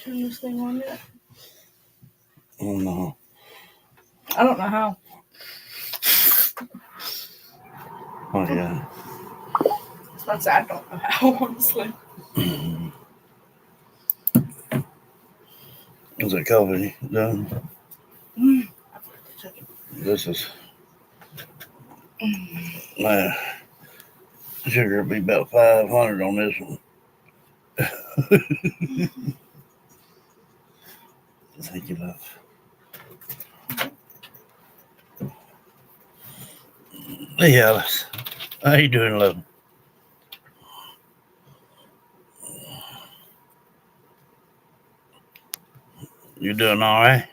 turn this thing on yet? Oh no. I don't know how. Oh yeah. That's I don't know how, honestly. Is it coffee done? I forgot to check it. This is my sugar will be about 500 on this one. Thank you, love. Hey, Alice. How you doing, love? You doing all right?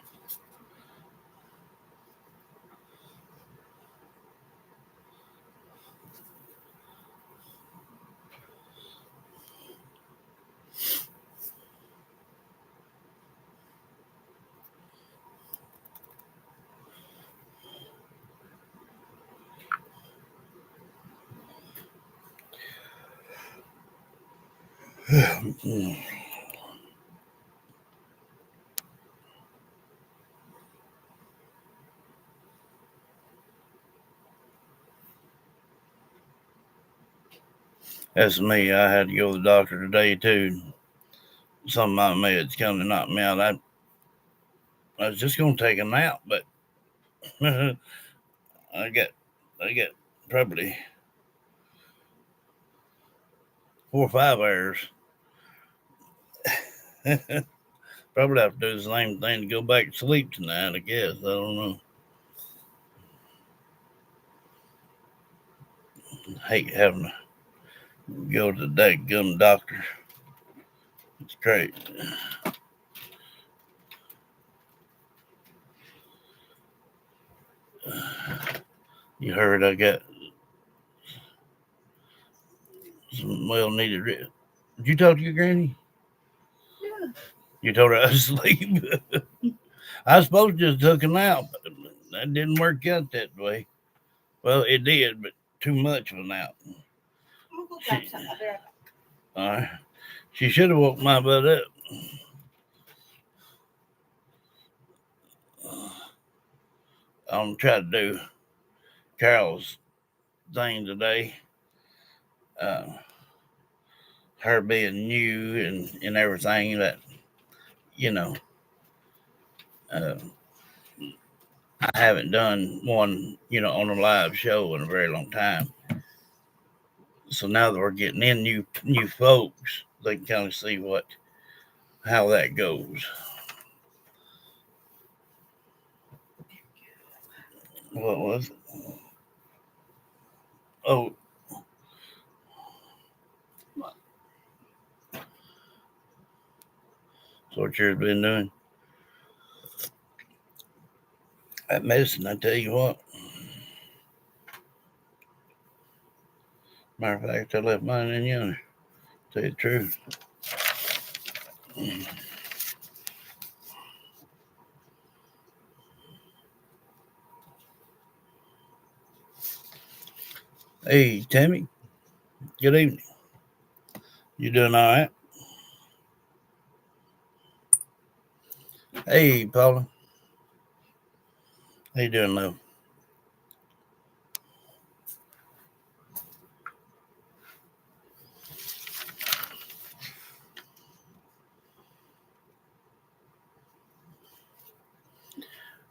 That's me. I had to go to the doctor today too. Some of my meds come to knock me out. I was just gonna take a nap, but I got probably 4 or 5 hours. Probably have to do the same thing to go back to sleep tonight. I guess I don't know. I hate having to go to the dadgum doctor. It's great. You heard I got some well needed rest. Did you talk to your granny? Yeah. You told her I was asleep. I was supposed to just took a nap, but that didn't work out that way. Well, it did, but too much of a nap. I'm gonna go grab some. I'll be right back. All right. She should have woke my butt up. I'm gonna try to do Carol's thing today. Uh, her being new and everything that, you know, uh, I haven't done one, on a live show in a very long time. So now that we're getting in new folks, they can kind of see how that goes. What was it? Oh, What? that's what you've been doing. That medicine, I tell you what. Matter of fact, I left mine in yonder. Tell you the truth. Hey, Tammy. Good evening. You doing all right? Hey, Paula. How you doing, love?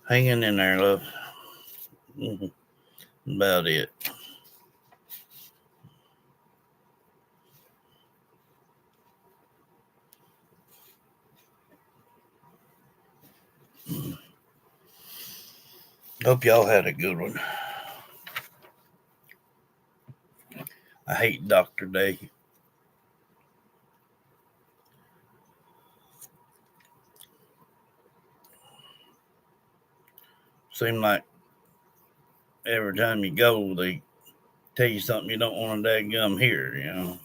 Hanging in there, love. About it. Hope y'all had a good one. I hate Doctor Day. Seem like every time you go, they tell you something you don't want to dadgum hear.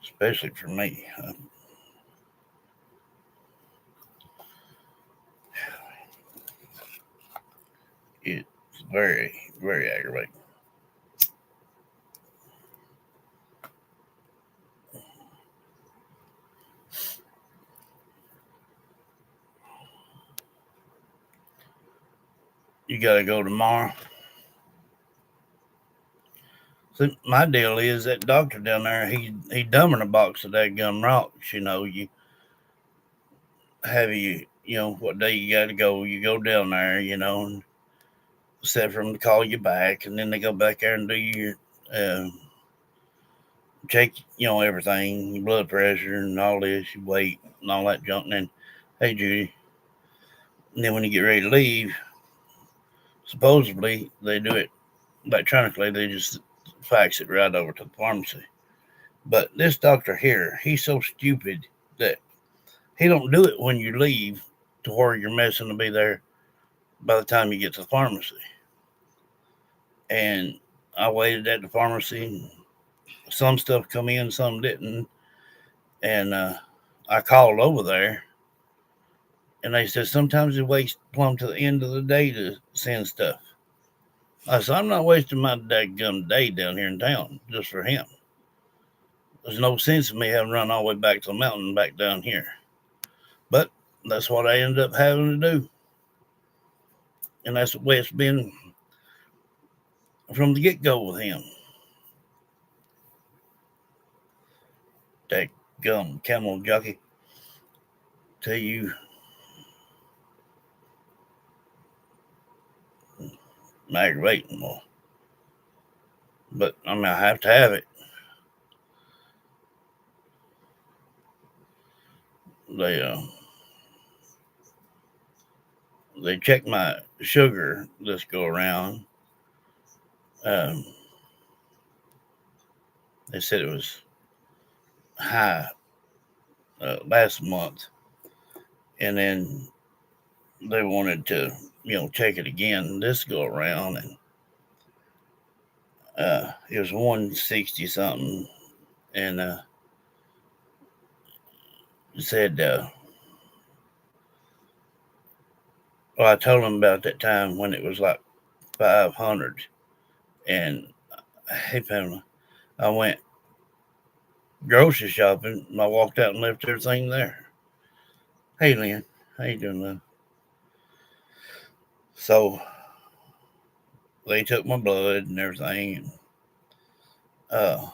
Especially for me. It's very, very aggravating. You gotta go tomorrow. See, my deal is that doctor down there, he dumbing a box of that gum rocks. You have what day you got to go. You go down there, and set for them to call you back, and then they go back there and do your uh, check, everything, your blood pressure and all this, your weight and all that junk. And then, hey Judy, and then when you get ready to leave, supposedly they do it electronically. They just fax it right over to the pharmacy. But this doctor here, he's so stupid that he don't do it when you leave to where you're messing to be there by the time you get to the pharmacy. And I waited at the pharmacy. Some stuff come in, some didn't. And I called over there, and they said sometimes it waits plumb to the end of the day to send stuff. I said, I'm not wasting my dadgum day down here in town just for him. There's no sense in me having run all the way back to the mountain and back down here. But that's what I ended up having to do. And that's the way it's been from the get go with him. That gum camel jockey. Tell you, aggravating more. But I mean, I have to have it. They they checked my sugar this go around. Um, they said it was high last month, and then they wanted to check it again this go around, and it was 160 something, and said well, I told them about that time when it was like 500, and hey Pamela, I went grocery shopping and I walked out and left everything there. Hey Lynn, how you doing, Lynn? So they took my blood and everything, and uh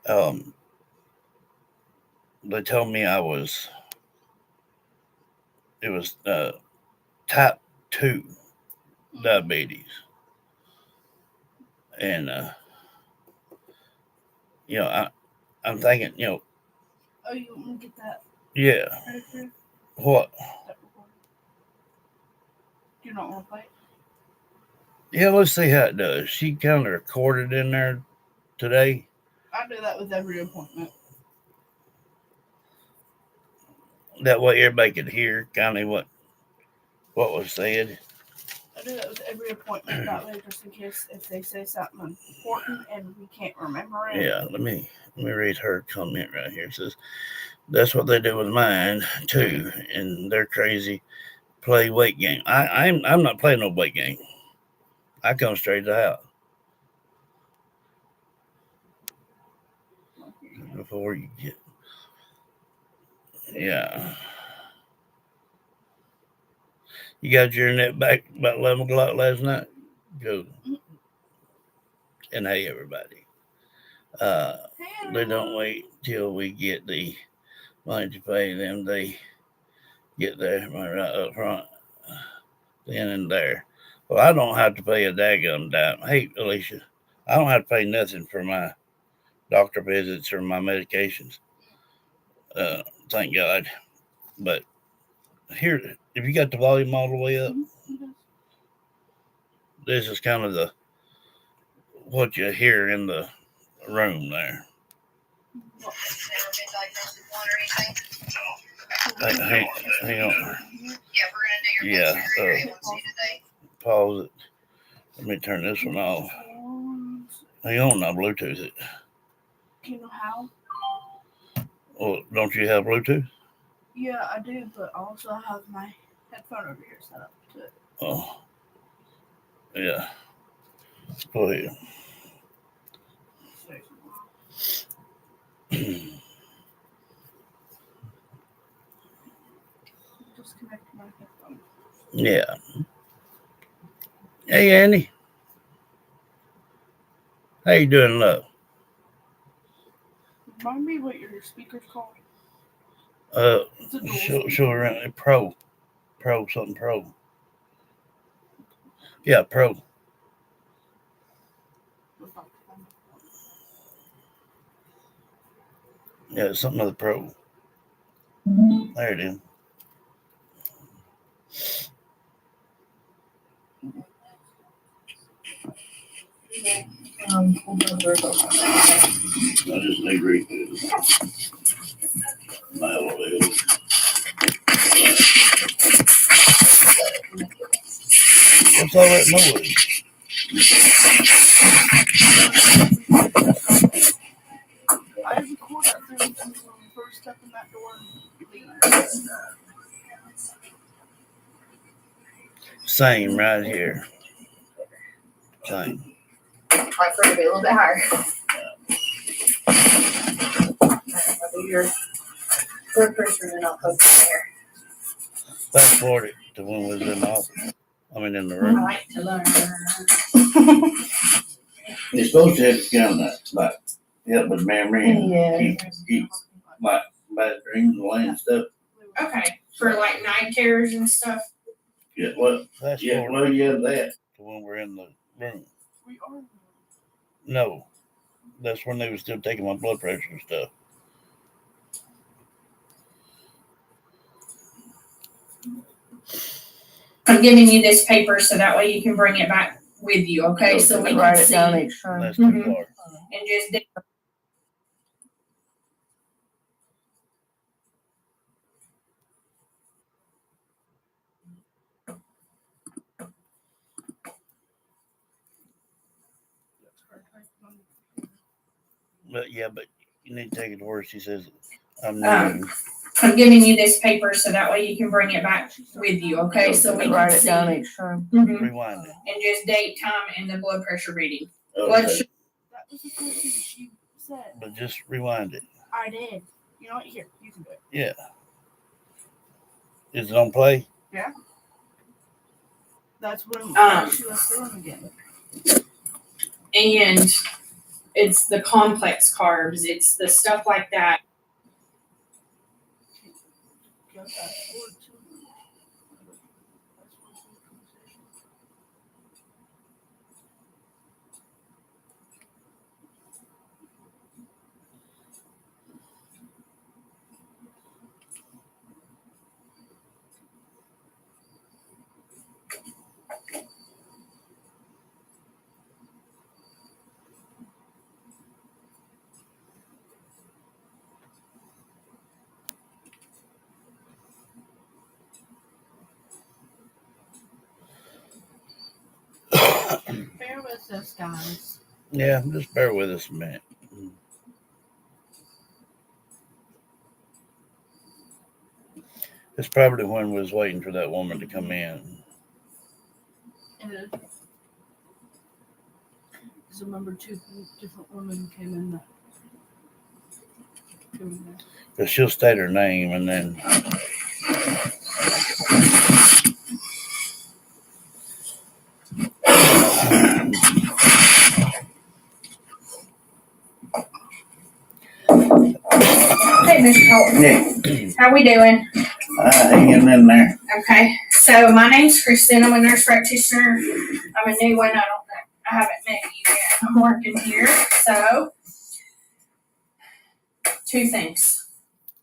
um they told me it was type 2 diabetes, and I'm thinking, Oh, you want me to get that yeah, right here? what? That recording. Do you not want to play it? Yeah, let's see how it does. She kind of recorded in there today. I do that with every appointment. That way everybody could hear kind of what was said. I do that with every appointment. That way, just in case if they say something important and we can't remember it. Yeah, let me read her comment right here. It says that's what they do with mine too, and they're crazy. Play weight game. I'm not playing no weight game. I come straight to the house before you get. Yeah. You got your net back about 11 o'clock last night? Good. And hey, everybody. They don't wait till we get the money to pay them. They get their money right up front, then and there. Well, I don't have to pay a daggum dime. Hey, Alicia, I don't have to pay nothing for my doctor visits or my medications. Thank God. But here, if you got the volume all the way up, this is kind of the what you hear in the room there. Hang on. Yeah. Pause it. Let me turn this one off. Hang on, now Bluetooth it. Do you know how? Well, don't you have Bluetooth? Yeah, I do, but I also have my headphone over here set up to it. Oh. Yeah. Go ahead. Disconnect my headphone. Yeah. Hey, Andy. How you doing, love? Remind me what your speaker's called. It's a dual Show speaker. around Pro something Pro. Yeah, Pro. Yeah, something of the Pro. There it is. I just need to read this. My elevator. What's all that noise? I record everything when we first step in that door and leave. Same right here. Same. like for it to be a little bit higher. Your blood pressure is not close to there. Fast forward it to when we was in the office. I mean, in the I room. like to learn. You're supposed to have to count that, like, help with memory and Yeah. keep like bad dreams and land stuff. Okay, for like night terrors and stuff. Yeah, what? Fast forward. Well, you have that to when we're in the room. We are. No, that's when they were still taking my blood pressure and stuff. I'm giving you this paper so that way you can bring it back with you, okay? So we Write can it see down and each time. That's too far. just. But yeah, but you need to take it to where she says, I'm new. I'm giving you this paper so that way you can bring it back with you, okay? So we can Write it see down each time. Rewind it. and just date, time, and the blood pressure reading. Okay. That was the first thing she said. But just rewind it. I did. You know what? Here, you can do it. Yeah. Is it on play? Yeah. That's when she was doing again. And it's the complex carbs. It's the stuff like that. Go fast forward to bear with us, guys. Yeah, just bear with us a minute. It's probably when we was waiting for that woman to come in. And because remember, two different women came in that. Because she'll state her name and then. Hey, Mr. Colton. Yeah. How we doing? Hanging in there. Okay. So my name's Kristen. I'm a nurse practitioner. I'm a new one. I haven't met you yet. I'm working here. So, two things.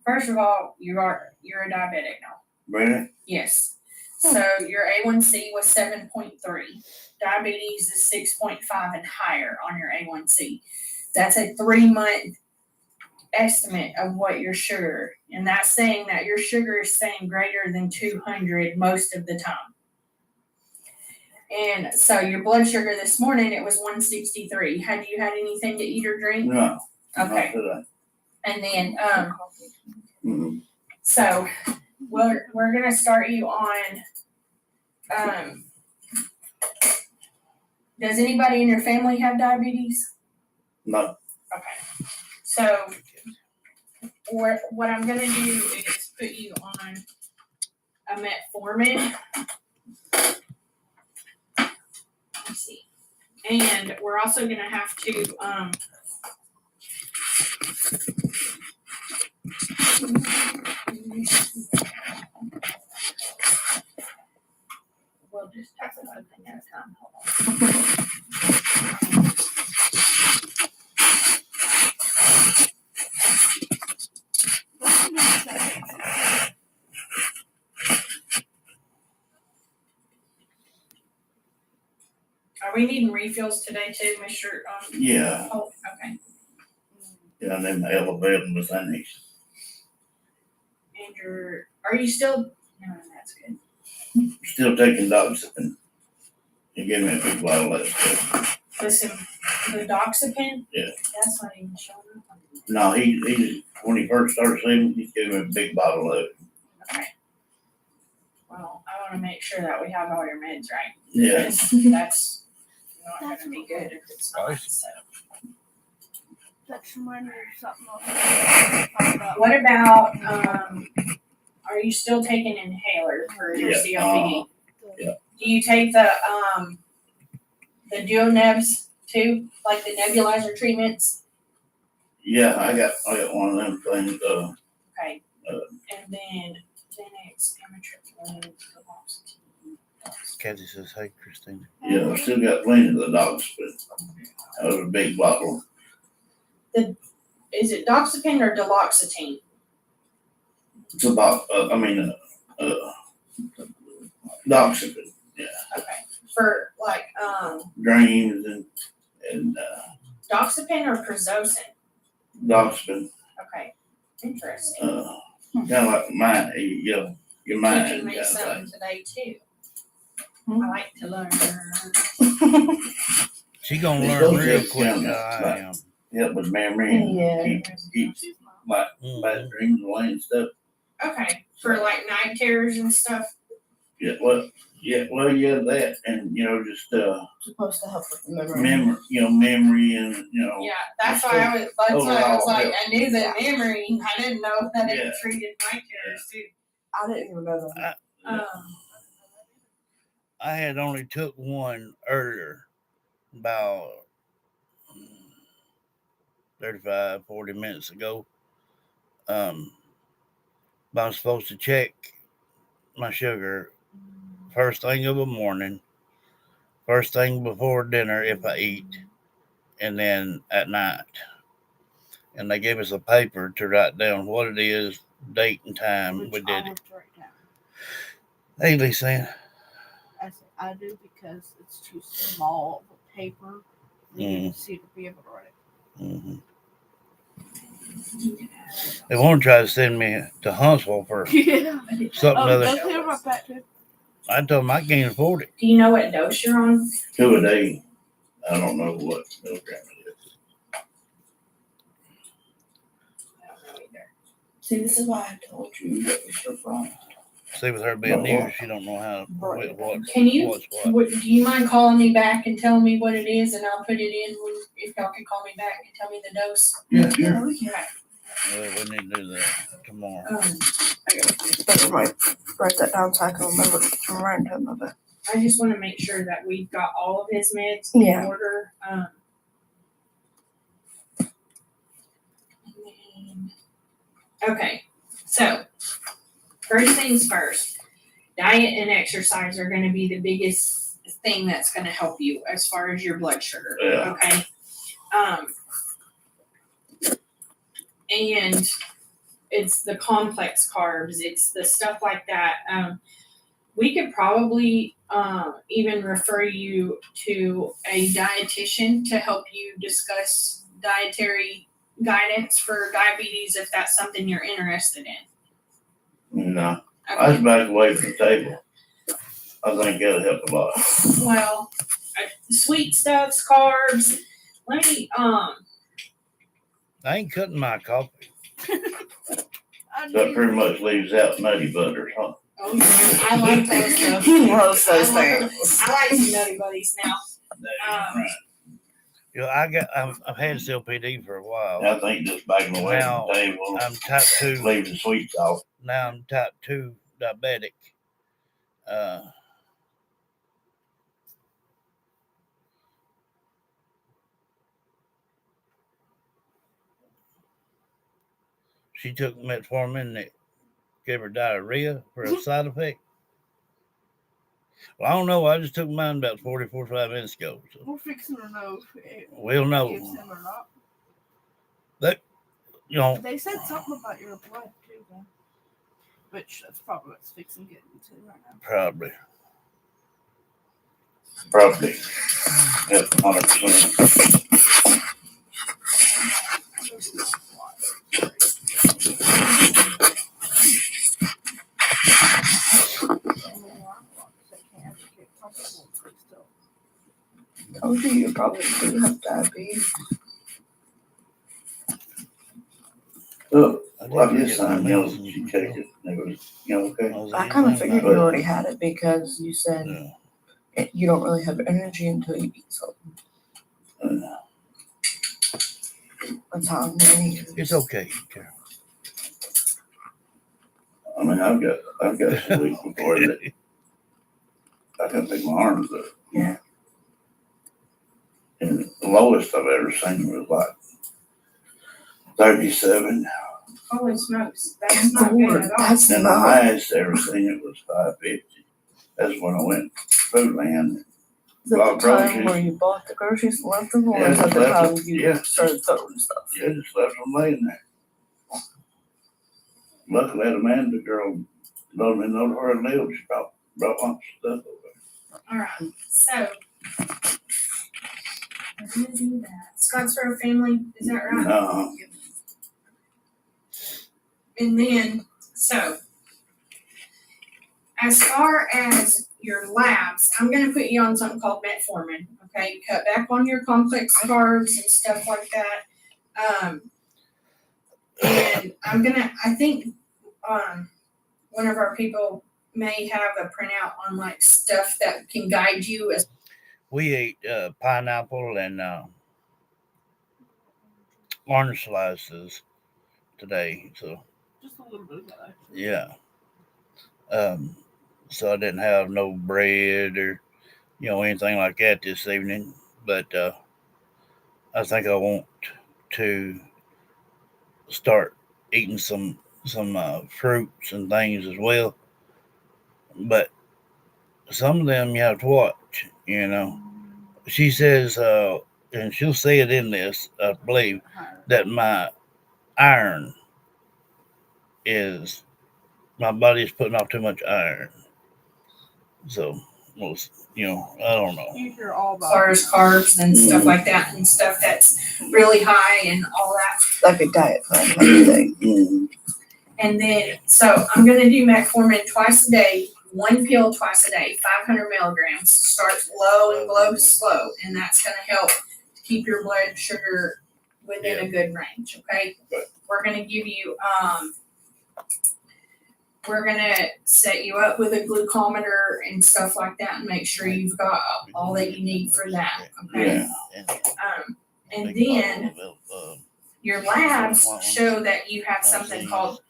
First of all, you're a diabetic now. Really? Yes. So your A1C was 7.3. Diabetes is 6.5 and higher on your A1C. That's a 3-month estimate of what your sugar, and that's saying that your sugar is staying greater than 200 most of the time. And so your blood sugar this morning, it was 163. Had you had anything to eat or drink? No. Okay. And then so we're gonna start you on does anybody in your family have diabetes? No. Okay. So what I'm gonna do is put you on a metformin. Let's see. And we're also gonna have to we'll just talk about a thing at a time. Hold on. Are we needing refills today too, Mr. Yeah, Oh, okay. yeah, and then the elevator was in these. And are you still? No, that's good. Still taking doxepin. He gave me a big bottle of that stuff. Listen, the doxepin. Yeah. That's not even showing up. No, he when he first started seeing me, he gave me a big bottle of it. Okay. Well, I want to make sure that we have all your meds right. Yeah. Because that's not going to be good if it's not. So. That's reminding me of something else. What about are you still taking inhaler for your Yeah, COPD? yeah. Do you take the dual nebs too, like the nebulizer treatments? Yeah, I got one of them things. Okay. And then Xanax, amitriptyline, duloxetine. Kathy says, "Hey, Christine." Yeah, I still got plenty of the doxepin. That was a big bottle. Is it doxepin or duloxetine? It's about, doxepin. Okay. For like Dreams and doxepin or Prozocin? doxepin. Okay. Interesting. Kind of like mine, your You mind. can make kind of something thing. today too. I like to learn. She gonna It's learn supposed to real help quick. count, I am. Help with memory and Yeah. keep like bad dreams away and stuff. Okay. For like night terrors and stuff. Yeah, well, that, and just Supposed to help with the memory. memory, and Yeah, that's why I was. That's why I was overall like, help. I knew the memory. I didn't know that it Yeah. treated night terrors too. I didn't even know that. I had only took one earlier, about 35, 40 minutes ago. But I'm supposed to check my sugar first thing of the morning, first thing before dinner if I eat, and then at night. And they gave us a paper to write down what it is, date and time we Which did I it. have to write down. Hey, Lisa. I said I do because it's too small of a paper. You need to see to be able to write it. Mm-hmm. They want to try to send me to Huntsville for Yeah. something other. Don't think about that too. I told them I can't afford it. Do you know what dose you're on? 2 a day. I don't know what milligram it is. I don't know either. See, this is why I told you that was so wrong. See, with her being new, she don't know how what. Can you? What's what. Do you mind calling me back and telling me what it is, and I'll put it in if y'all can call me back and tell me the dose? Yeah, sure. Okay. Well, we need to do that tomorrow. Better write that down so I can remember to remind him of it. I just want to make sure that we've got all of his meds Yeah. in order. Okay, so first things first, diet and exercise are going to be the biggest thing that's going to help you as far as your blood sugar. Yeah. Okay. And it's the complex carbs, it's the stuff like that. We could probably even refer you to a dietitian to help you discuss dietary guidance for diabetes if that's something you're interested in. No, I was Okay. back away from the table. I think that'll help a lot. Well, sweet stuffs, carbs. Let me I ain't cutting my coffee. That pretty much leaves out nutty butters, huh? oh yeah, I like those stuff. He loves those I like things. I like some Nutty Buddies now. Right. I've had COPD for a while. I think just backing away Now, from the table, I'm type 2. leave the sweets off. Now I'm type 2 diabetic. She took metformin that gave her diarrhea for a side effect. Well, I don't know. I just took mine about 45 minutes ago. So We're fixing to know if it we'll know. gives him or not. You know, They said something about your blood too, though. Which that's probably what's fixing getting into right now. probably. Yep, 100%. Told you probably do have diabetes. Look, I well, didn't this get my time, you know, medicine she until checked it, and it was, you know, okay. was I kind of evening, figured but- you already had it because you said Yeah. you don't really have energy until you eat something. Uh, That's how I'm getting it. It's okay, Carol. I mean, I've got some weeks before that I can pick my arms up. Yeah. And the lowest I've ever seen was like 37. Holy smokes, that's not good Lord, at all. that's And the not. highest I ever seen it was 550. That's when I went food land. Is that bought the time groceries. where you bought the groceries and left them, or Yeah, is that the left time them. you Yeah. started throwing stuff? Yeah, just left them laying there. Luckily, the Amanda girl told me know where I lived. She brought my stuff over. All right, so we're gonna do that. Scottsboro family, is that right? No, And then, so as far as your labs, I'm gonna put you on something called metformin. Okay, cut back on your complex carbs and stuff like that. And I think one of our people may have a printout on like stuff that can guide you as We ate pineapple and orange slices today. So Just a little bit of that. Actually. yeah. So I didn't have no bread or anything like that this evening. But I think I want to start eating some fruits and things as well. But some of them you have to watch. She says, and she'll say it in this, I believe, that my iron is my body is putting off too much iron. So I don't know. You hear all as about far as carbs and stuff like that and stuff that's really high and all that. Like a diet plan type of thing. mm, And then, so I'm gonna do metformin twice a day, one pill twice a day, 500 milligrams. Start low and go slow, and that's gonna help keep your blood sugar within a good range, okay? Good. We're gonna give you, we're gonna set you up with a glucometer and stuff like that and make sure you've got all that you need for that, okay? yeah. And then your labs show that you have something called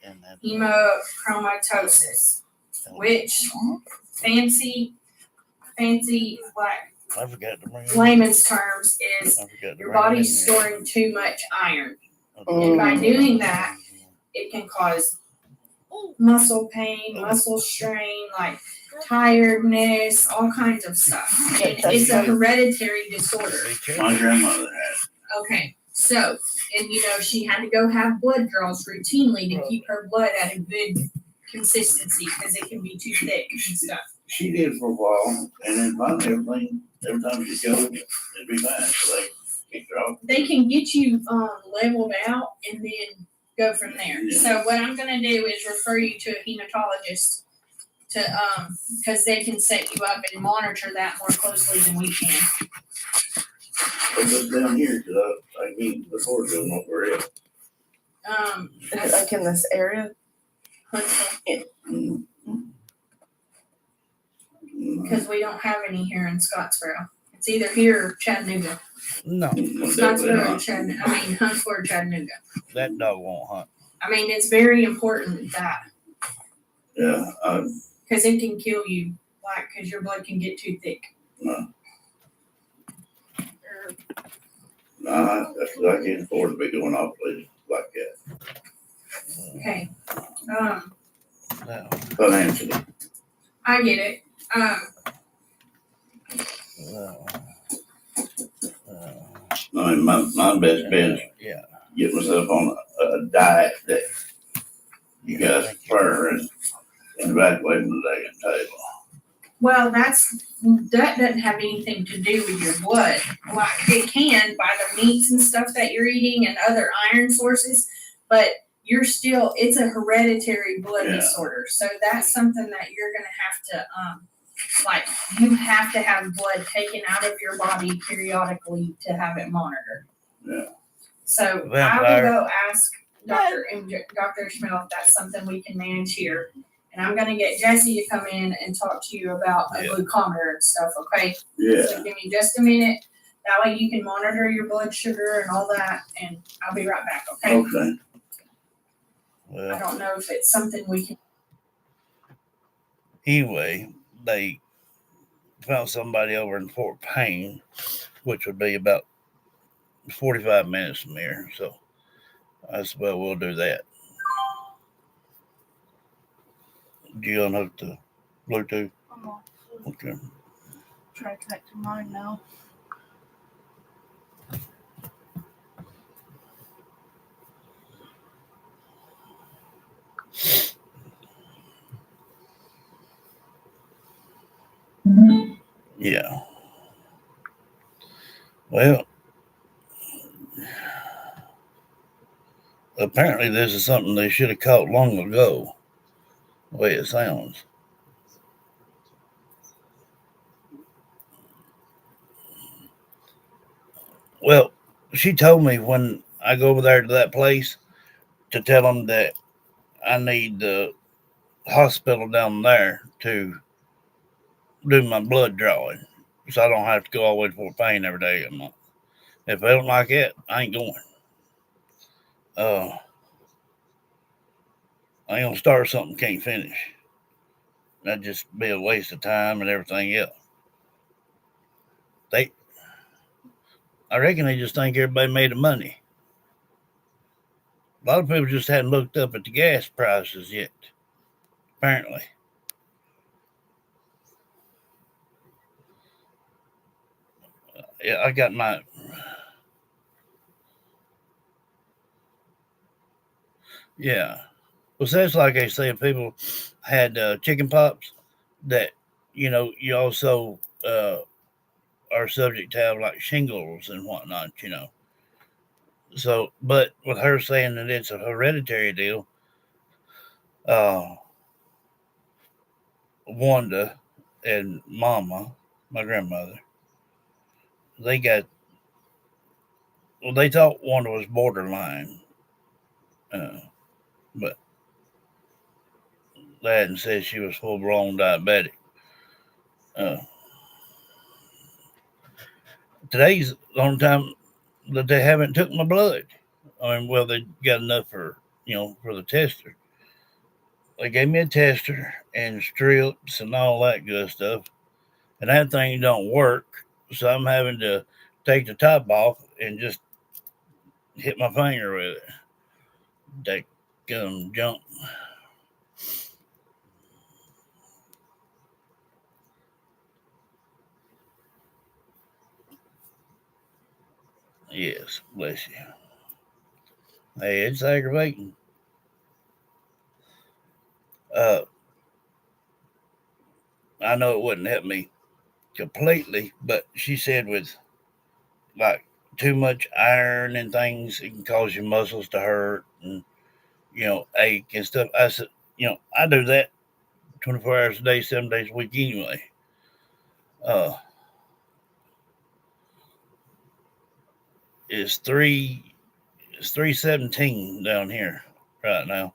hemochromatosis, which fancy like I forgot to bring it. layman's terms is I forgot to your bring it body's in there. storing too much iron. Okay. And by doing that, it can cause muscle pain, muscle strain, like tiredness, all kinds of stuff. And it's a hereditary disorder. Be careful. My grandmother had. Okay, so, and she had to go have blood draws routinely to keep her blood at a good consistency, because it can be too thick and stuff. She did for a while, and then finally everything, every time she go, it'd be fine. So they kicked her off. They can get you leveled out and then go from there. Yeah. So what I'm gonna do is refer you to a hematologist to because they can set you up and monitor that more closely than we can. But just down here, cause I mean, before doing what we're at. Like in this area. Huntsville, Mm, mm, because we don't have any here in Scottsboro. It's either here or Chattanooga. No, Huntsville or Chattanooga. I mean, Huntsville or Chattanooga. that dog won't hunt. I mean, it's very important that Yeah, because it can kill you, like because your blood can get too thick. I can't afford to be going off places like that Okay. No. financially. I get it. No. I mean, my best bet is Yeah. get myself on a diet that you guys prefer and evacuate from the day and table. Well, that doesn't have anything to do with your blood. Like it can by the meats and stuff that you're eating and other iron sources, but it's a hereditary blood Yeah. disorder. So that's something that you're gonna have to like you have to have blood taken out of your body periodically to have it monitored. Yeah. So I will Vampire. go ask Dr. Ishmael if that's something we can manage here. And I'm gonna get Jesse to come in and talk to you about a Yeah. glucometer and stuff, okay? Yeah. So give me just a minute. That way you can monitor your blood sugar and all that, and I'll be right back, okay? Okay. I Well, don't know if it's something we can. anyway, they found somebody over in Fort Payne, which would be about 45 minutes from here. So I suppose we'll do that. Do you unhook the Bluetooth? I'm off. Okay. Try to connect to mine now. Yeah. Well, apparently this is something they should have caught long ago, the way it sounds. Well, she told me when I go over there to that place to tell them that I need the hospital down there to do my blood drawing, so I don't have to go all the way to Fort Payne every day a month. If I don't like it, I ain't going. I ain't gonna start something can't finish. That'd just be a waste of time and everything else. I reckon they just think everybody made the money. A lot of people just hadn't looked up at the gas prices yet. Apparently. Yeah, I got my. Yeah. Well, so that's like they say if people had chicken pox, that, you also are subject to have like shingles and whatnot, So, but with her saying that it's a hereditary deal, Wanda and Mama, my grandmother, they got, well, they thought Wanda was borderline, but they hadn't said she was full blown diabetic. Today's the only time that they haven't took my blood. I mean, well, they got enough for the tester. They gave me a tester and strips and all that good stuff, and that thing don't work. So I'm having to take the top off and just hit my finger with it. That jump. Yes, bless you. Hey, it's aggravating. I know it wouldn't help me completely, but she said with like too much iron and things, it can cause your muscles to hurt and ache and stuff. I said, I do that 24 hours a day, 7 days a week anyway. It's 317 down here right now.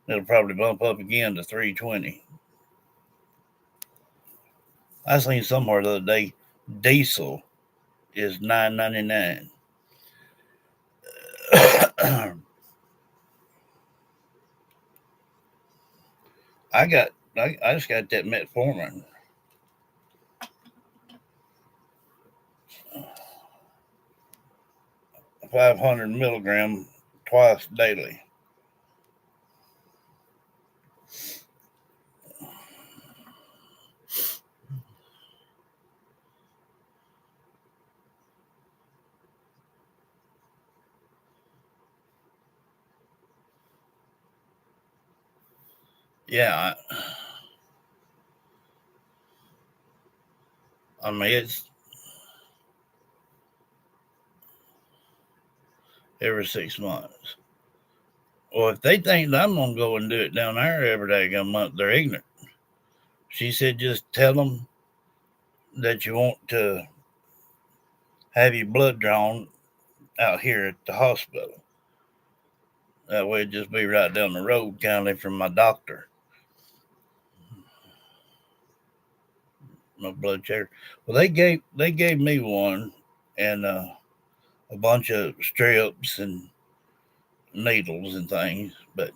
It'll probably bump up again to 320. I seen somewhere the other day diesel is $9.99. I just got that metformin. 500 milligram twice daily. Yeah, I mean it's every 6 months. Well, if they think that I'm gonna go and do it down there every day a month, they're ignorant. She said, just tell them that you want to have your blood drawn out here at the hospital. That way, it'd just be right down the road, kind of from my doctor. My blood checker. Well, they gave me one and a bunch of strips and needles and things, but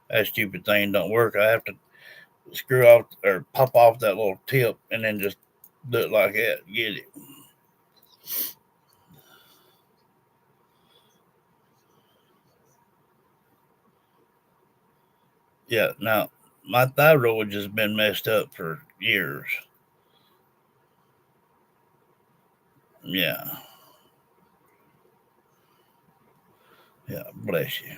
that stupid thing don't work. I have to screw off or pop off that little tip and then just do it like that. Get it. Yeah. Now my thyroid has been messed up for years. Yeah. Yeah. Bless you.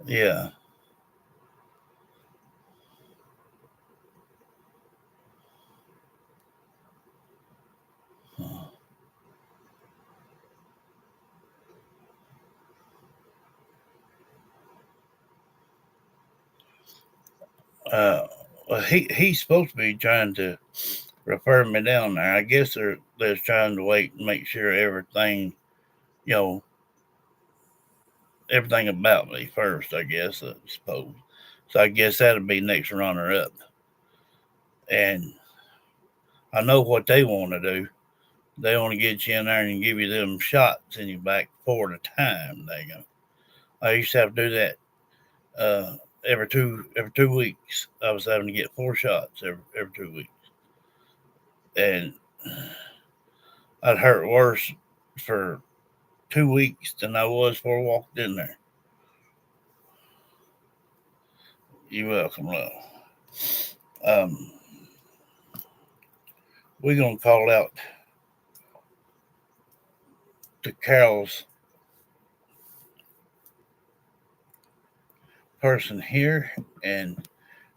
Yeah. Well, he's supposed to be trying to refer me down there. I guess they're trying to wait and make sure everything, you know, everything about me first. I guess I suppose. So I guess that'll be next runner up. And I know what they want to do. They want to get you in there and give you them shots in your back 4 at a time. They go. I used to have to do that every 2 weeks. I was having to get 4 shots every 2 weeks, and I'd hurt worse for 2 weeks than I was before I walked in there. You're welcome, love. Um, we're gonna call out to Carol's person here and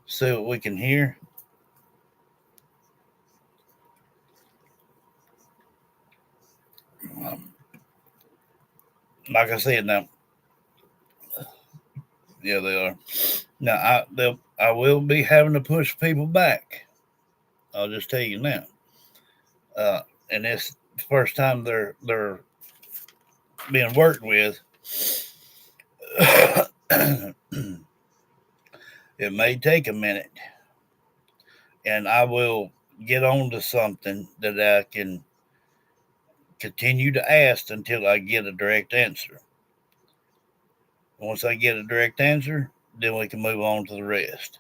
see what we can hear. Um, like I said, now, yeah, they are. Now, I will be having to push people back. I'll just tell you now. And it's the first time they're being worked with. It may take a minute, and I will get on to something that I can continue to ask until I get a direct answer. Once I get a direct answer, then we can move on to the rest.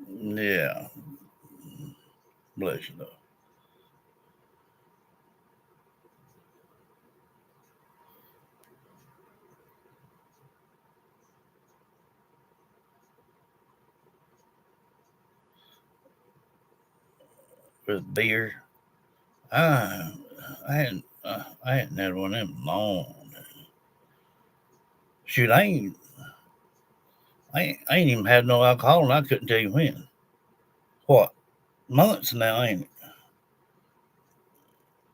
Yeah. Bless you, though. With beer, I I hadn't had one of them long. Shoot, I ain't even had no alcohol, and I couldn't tell you when. What? months now, ain't it?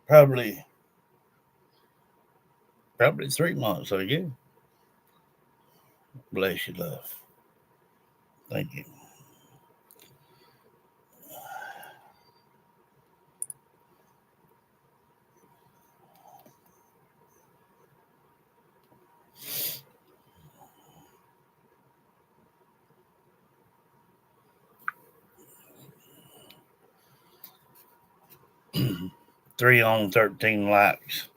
Probably 3 months. So yeah. Bless you, love. Thank you. Three on 13 likes.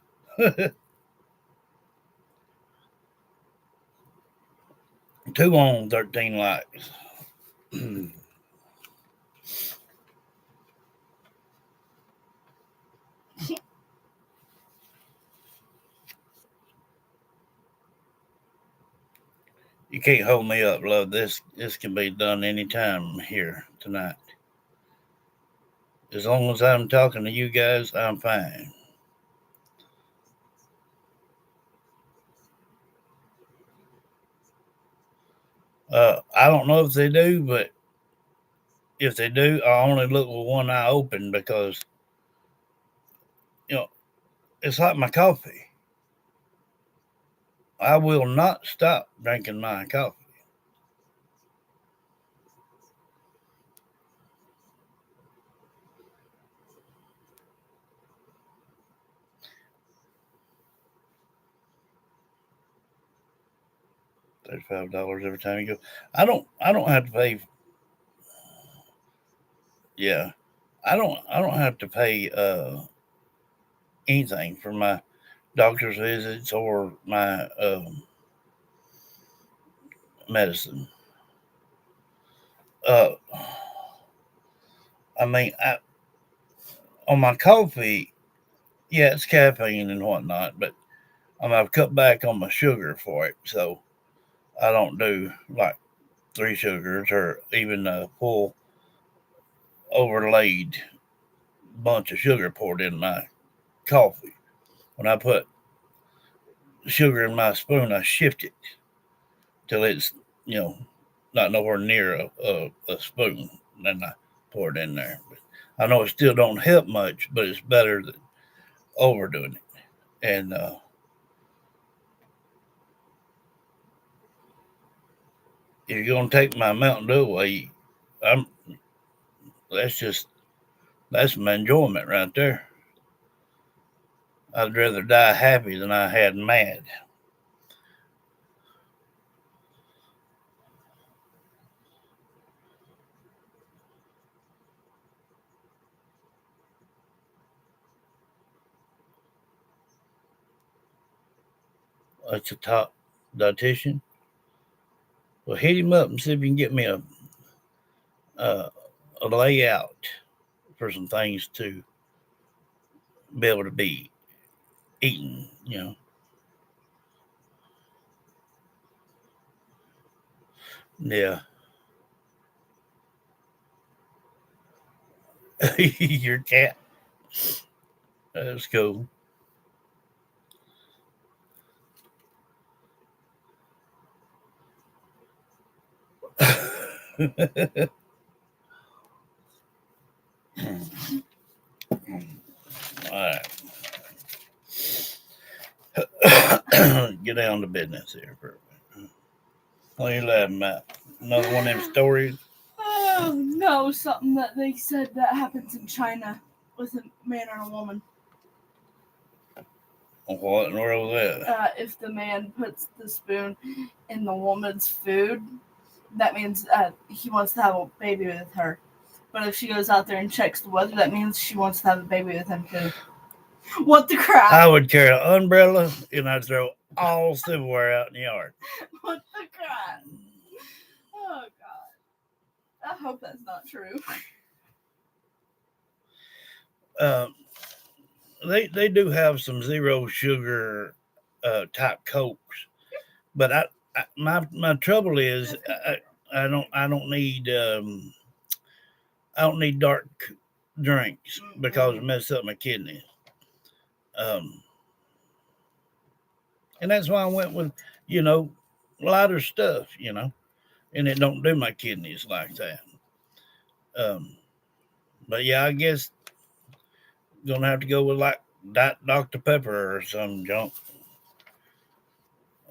2 on 13 likes. You can't hold me up, love. This can be done anytime here tonight. As long as I'm talking to you guys, I'm fine. I don't know if they do, but if they do, I only look with one eye open because, it's like my coffee. I will not stop drinking my coffee. $35 every time you go. I don't have to pay. Yeah, I don't have to pay anything for my doctor's visits or my medicine. Uh, I mean, on my coffee, yeah, it's caffeine and whatnot, but I've cut back on my sugar for it, so I don't do like 3 sugars or even a full overlaid bunch of sugar poured in my coffee. When I put sugar in my spoon, I shift it till it's, not nowhere near a spoon. Then I pour it in there. But I know it still don't help much, but it's better than overdoing it. And if you're gonna take my Mountain Dew away, that's some enjoyment right there. I'd rather die happy than I had mad. That's a top dietitian. Well, hit him up and see if you can get me a layout for some things to be able to be eaten. Yeah. Your cat. That's cool. All right. Get down to business here for a minute. What are you laughing at? Another one of them stories? Oh no, something that they said that happens in China with a man and a woman. What in the world was that? If the man puts the spoon in the woman's food, that means he wants to have a baby with her. But if she goes out there and checks the weather, that means she wants to have a baby with him too. What the crap? I would carry an umbrella and I'd throw all silverware out in the yard. What the crap? Oh God! I hope that's not true. They do have some zero sugar type Cokes, but my trouble is I don't need dark drinks because it messes up my kidneys. And that's why I went with lighter stuff, and it don't do my kidneys like that. But yeah, I guess gonna have to go with like Dr. Pepper or some junk.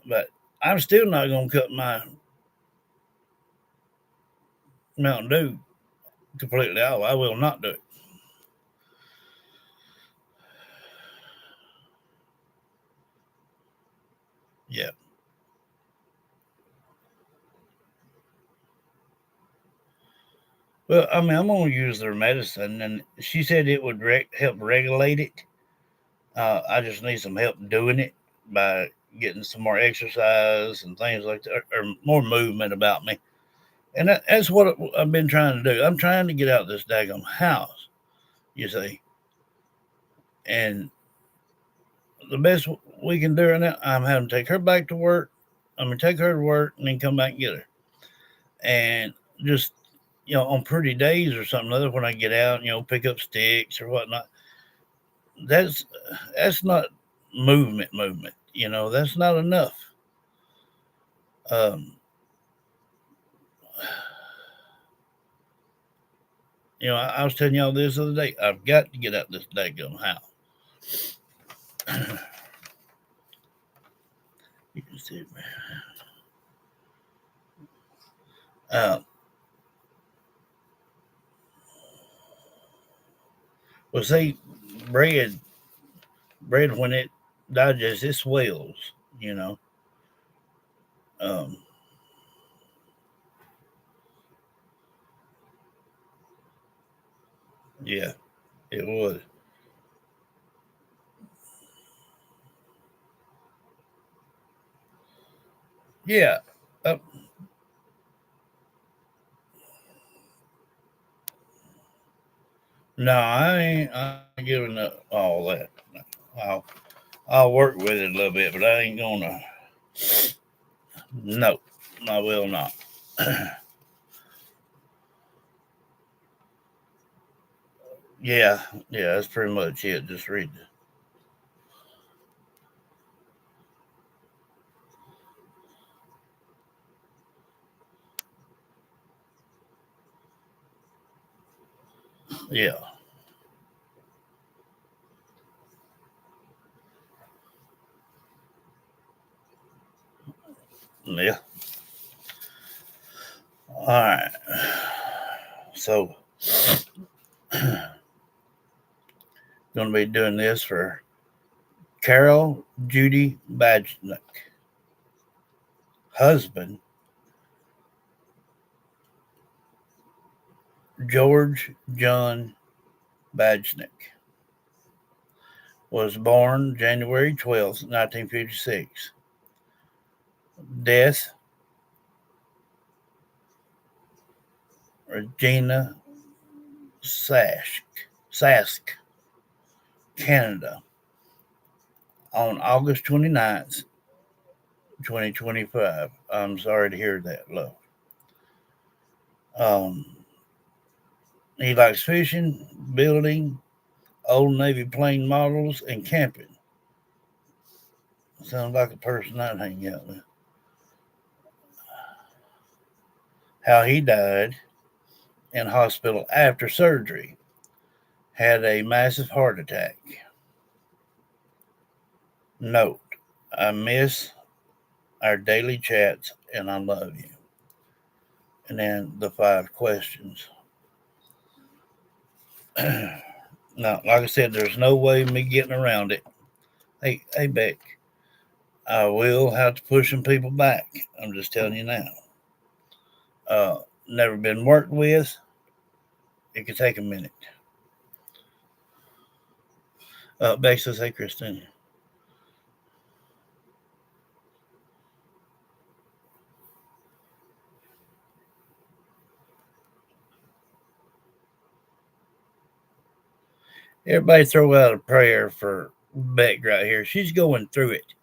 But I'm still not gonna cut my Mountain Dew completely off. I will not do it. Yeah. Well, I mean, I'm gonna use their medicine, and she said it would help regulate it. I just need some help doing it by getting some more exercise and things like that, or more movement about me. And that's what I've been trying to do. I'm trying to get out of this daggum house, you see. And the best we can do right now, I'm having to take her back to work. I'm gonna take her to work and then come back and get her. And just on pretty days or something other when I get out, pick up sticks or whatnot. That's that's not movement. That's not enough. Um, I was telling y'all this other day. I've got to get out this daggum house. You can see it. Uh, well, see, bread, bread when it digests, it swells. You know. Um, yeah, it would. Yeah. Uh, no, I ain't giving up all that. I'll I'll work with it a little bit, but I ain't gonna. No, I will not. Yeah, yeah, that's pretty much it. Just read it. Yeah, yeah. All right. So, going to be doing this for Carol Judy Badgenick, husband George John Badgenick, was born January 12th, 1956. Death Regina Sask, Canada, on August 29th, 2025. I'm sorry to hear that, love. Um, he likes fishing, building, old Navy plane models, and camping. Sounds like a person I'd hang out with. How he died in hospital after surgery. Had a massive heart attack. Note, I miss our daily chats and I love you. And then the 5 questions. Now, like I said, there's no way me getting around it. Hey, Beck, I will have to push some people back. I'm just telling you now. Never been worked with. It could take a minute. Beck says, hey, Christine. Everybody throw out a prayer for Beck right here. She's going through it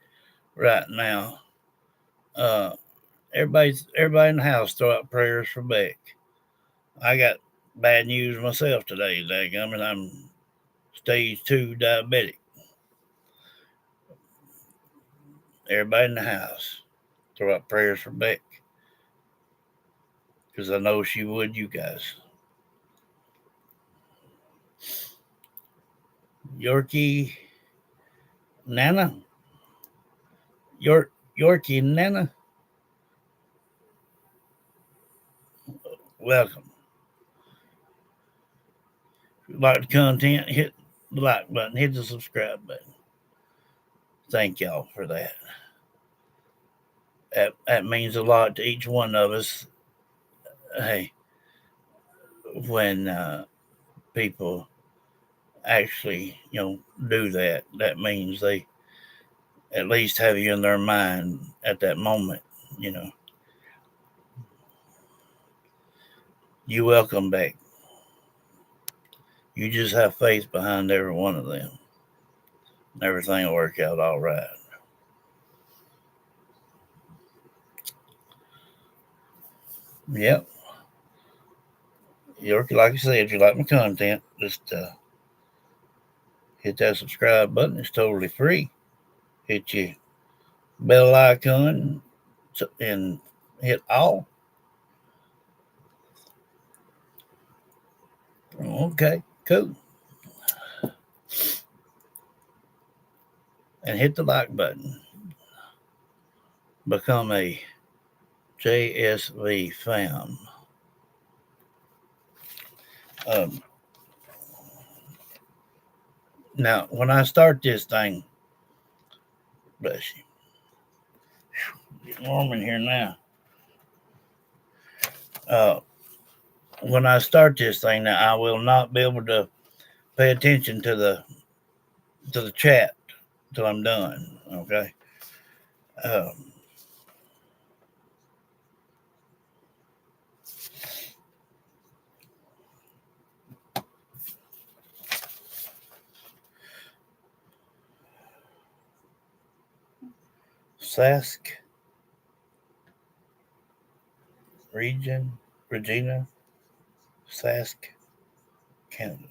right now. Uh, everybody in the house throw out prayers for Beck. I got bad news myself today, daggum, and I'm stage 2 diabetic. Everybody in the house throw out prayers for Beck, because I know she would, you guys. Yorkie Nana. Yorkie Nana. Welcome. If you like the content, hit the like button, hit the subscribe button. Thank y'all for that. That means a lot to each one of us. Hey, when people actually, do that, that means they at least have you in their mind at that moment. You welcome back. You just have faith behind every one of them. And everything will work out all right. Yep. Yorkie, like I said, if you like my content, just hit that subscribe button. It's totally free. Hit your bell icon and hit all. Okay, cool. And hit the like button. Become a JSV fam. Now, when I start this thing, bless you, getting warm in here now. When I start this thing, now I will not be able to pay attention to the chat till I'm done. Okay. Sask Regina, Sask, Canada.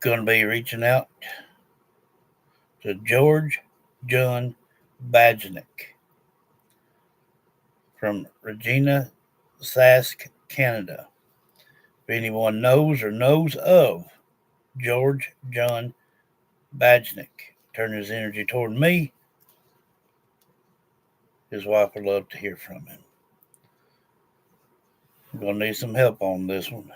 Going to be reaching out to George John Bajnik from Regina, Sask, Canada. If anyone knows or knows of George John Bajnik, turn his energy toward me. His wife would love to hear from him. I'm going to need some help on this one.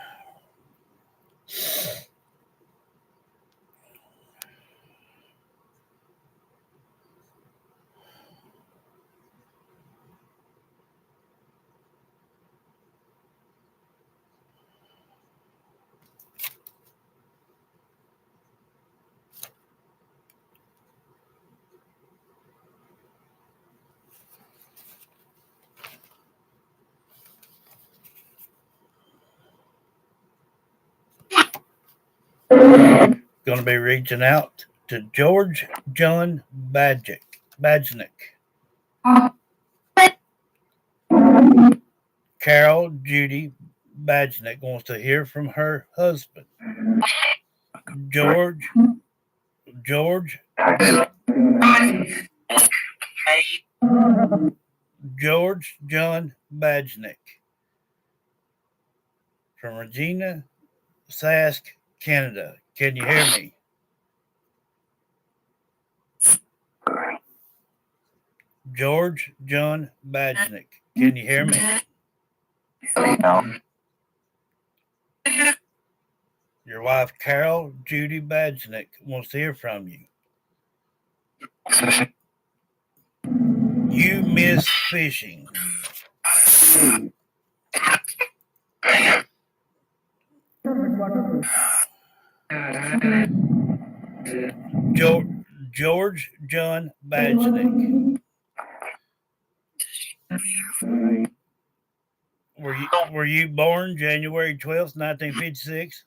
Going to be reaching out to George John Bajnik. Carol Judy Bajnik wants to hear from her husband. George John Bajnik from Regina, Sask, Canada. Can you hear me? George John Bajnik. Can you hear me? Your wife, Carol Judy Bajnik, wants to hear from you. You miss fishing. George John Bajnik. Were you born January 12th, 1956?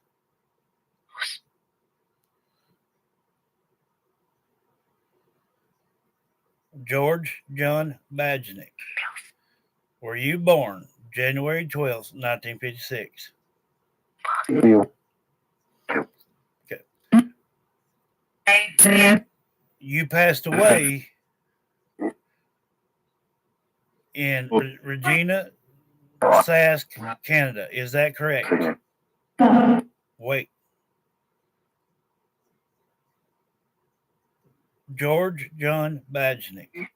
George John Bajnik. Were you born January 12th, 1956? Okay. You passed away in Regina, Sask, Canada. Is that correct? Wait. George John Badgenick.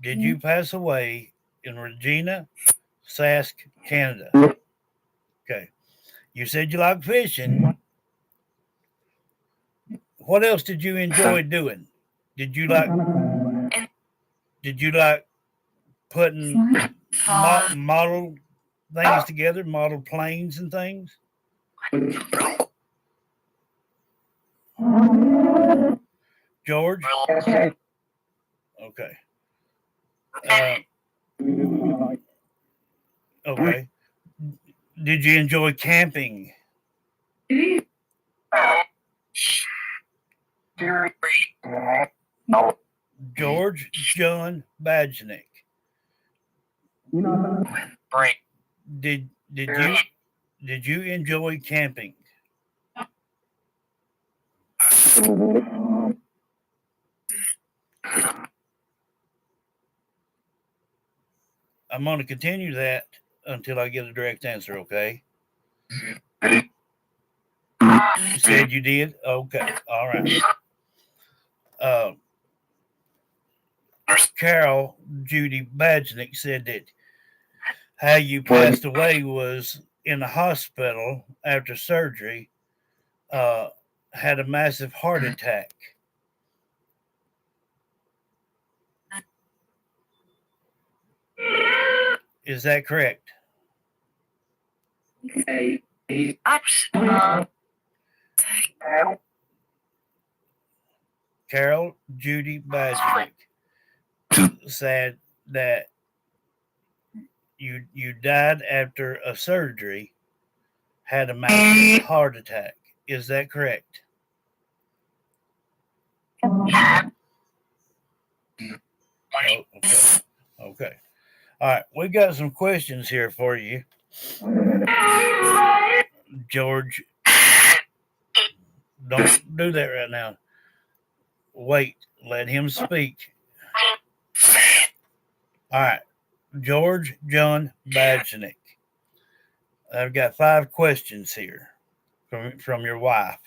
Did you pass away in Regina, Sask, Canada? Okay. You said you like fishing. What else did you enjoy doing? Did you like putting model things together, model planes and things? George? Okay. Okay. Did you enjoy camping? George John Badgenick. Did you enjoy camping? I'm going to continue that until I get a direct answer, okay? You said you did? Okay. All right. Carol Judy Badgenick said that how you passed away was in the hospital after surgery, had a massive heart attack. Is that correct? Carol Judy Badgenick said that you died after a surgery, had a massive heart attack. Is that correct? Oh, okay. Okay. All right. We got some questions here for you, George. Don't do that right now. Wait. Let him speak. All right. George John Badgenick. I've got 5 questions here from your wife.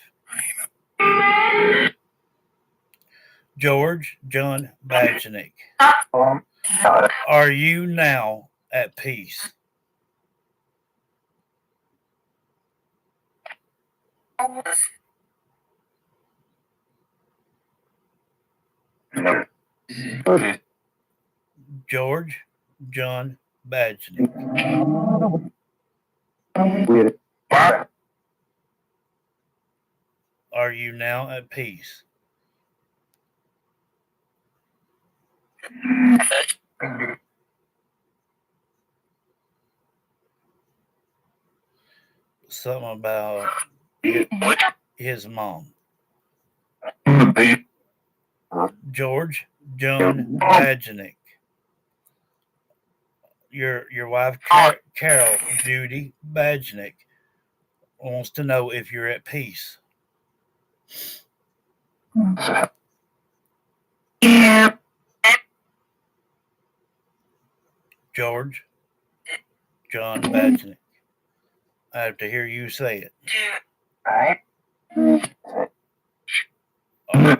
George John Badgenick. Are you now at peace? George John Badgenick. Are you now at peace? Something about his mom. George John Badgenick. Your wife Carol Judy Badgenick wants to know if you're at peace. George John Badgenick. I have to hear you say it. Oh.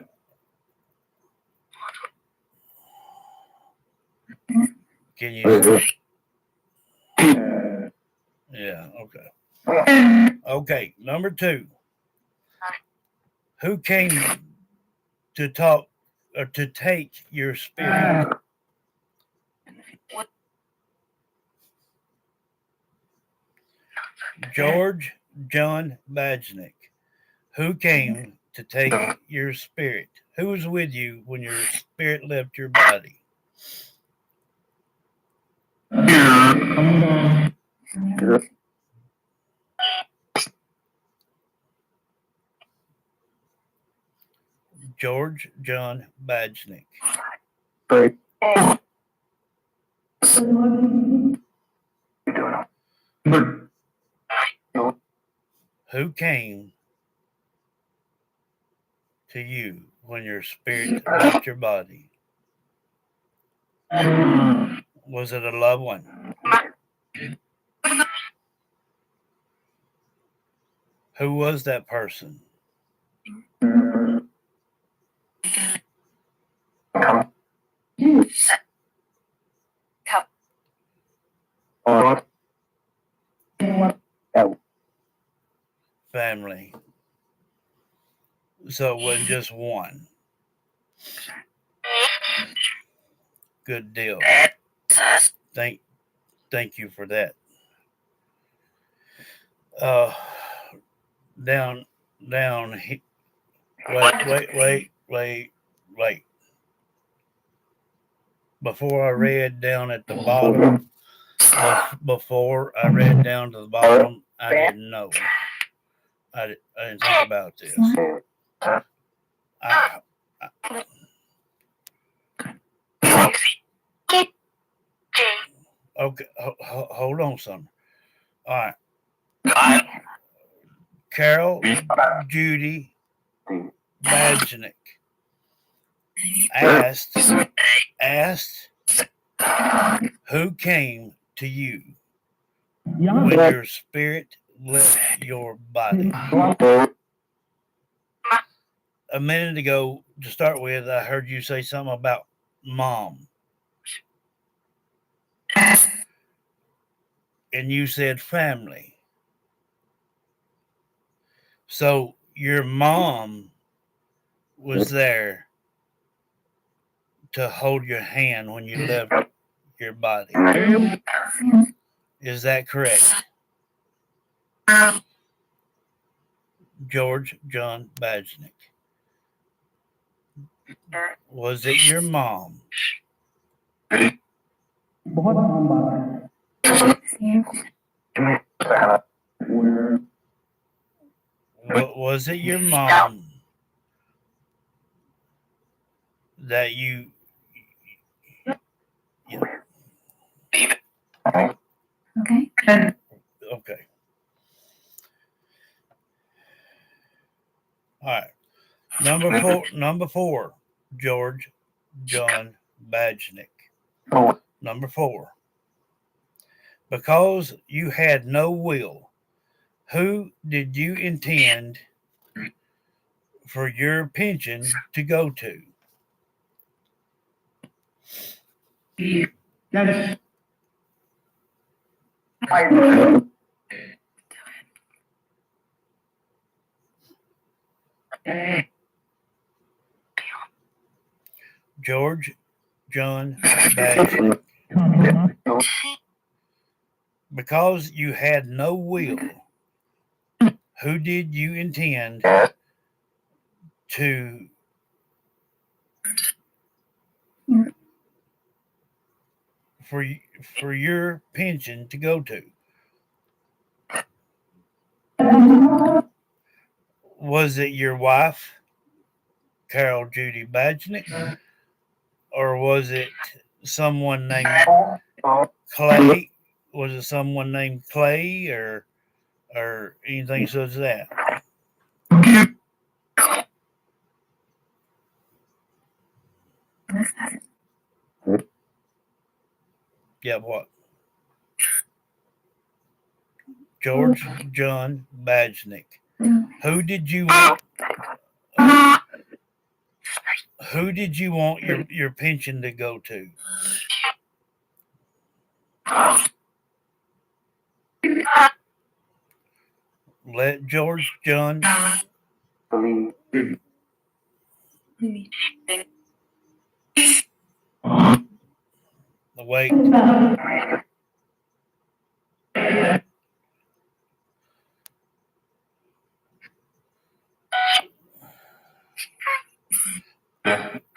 Can you? Yeah, okay. Okay, number 2. Who came to talk or to take your spirit? George John Badgenick. Who came to take your spirit? Who was with you when your spirit left your body? George John Badgenick. Who came to you when your spirit left your body? Was it a loved one? Who was that person? Family. So it wasn't just one. Good deal. Thank you for that. Down, wait. Before I read down at the bottom, before I read down to the bottom, I didn't know. I didn't think about this. I, okay, hold on, Summer. All right. Carol Judy Badgenik asked who came to you when your spirit left your body. A minute ago, to start with, I heard you say something about mom. And you said family. So your mom was there to hold your hand when you left your body. Is that correct? George John Badgenik. Was it your mom? Was it your mom that you... Okay. All right. Number four, George John Badgenik. Number 4. Because you had no will, who did you intend for your pension to go to? George John Badgenik. Because you had no will, who did you intend to for your pension to go to? Was it your wife, Carol Judy Badgenik, or was it someone named Clay? Was it someone named Clay or anything such as that? Yeah, what? George John Badgenik. Who did you want your pension to go to? Let George John wait.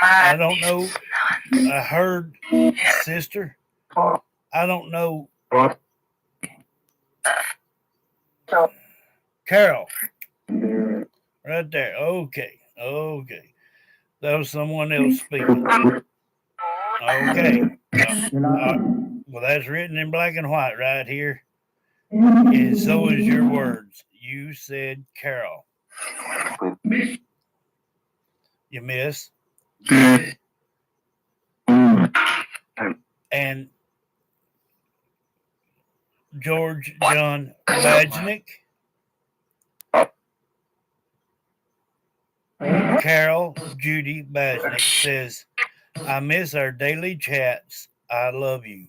I don't know. I heard, sister. I don't know. Carol. Right there. Okay. That was someone else speaking. Okay. Well, that's written in black and white right here. And so is your words. You said Carol. You miss. And George John Badgenik, Carol Judy Basnick says, I miss our daily chats. I love you.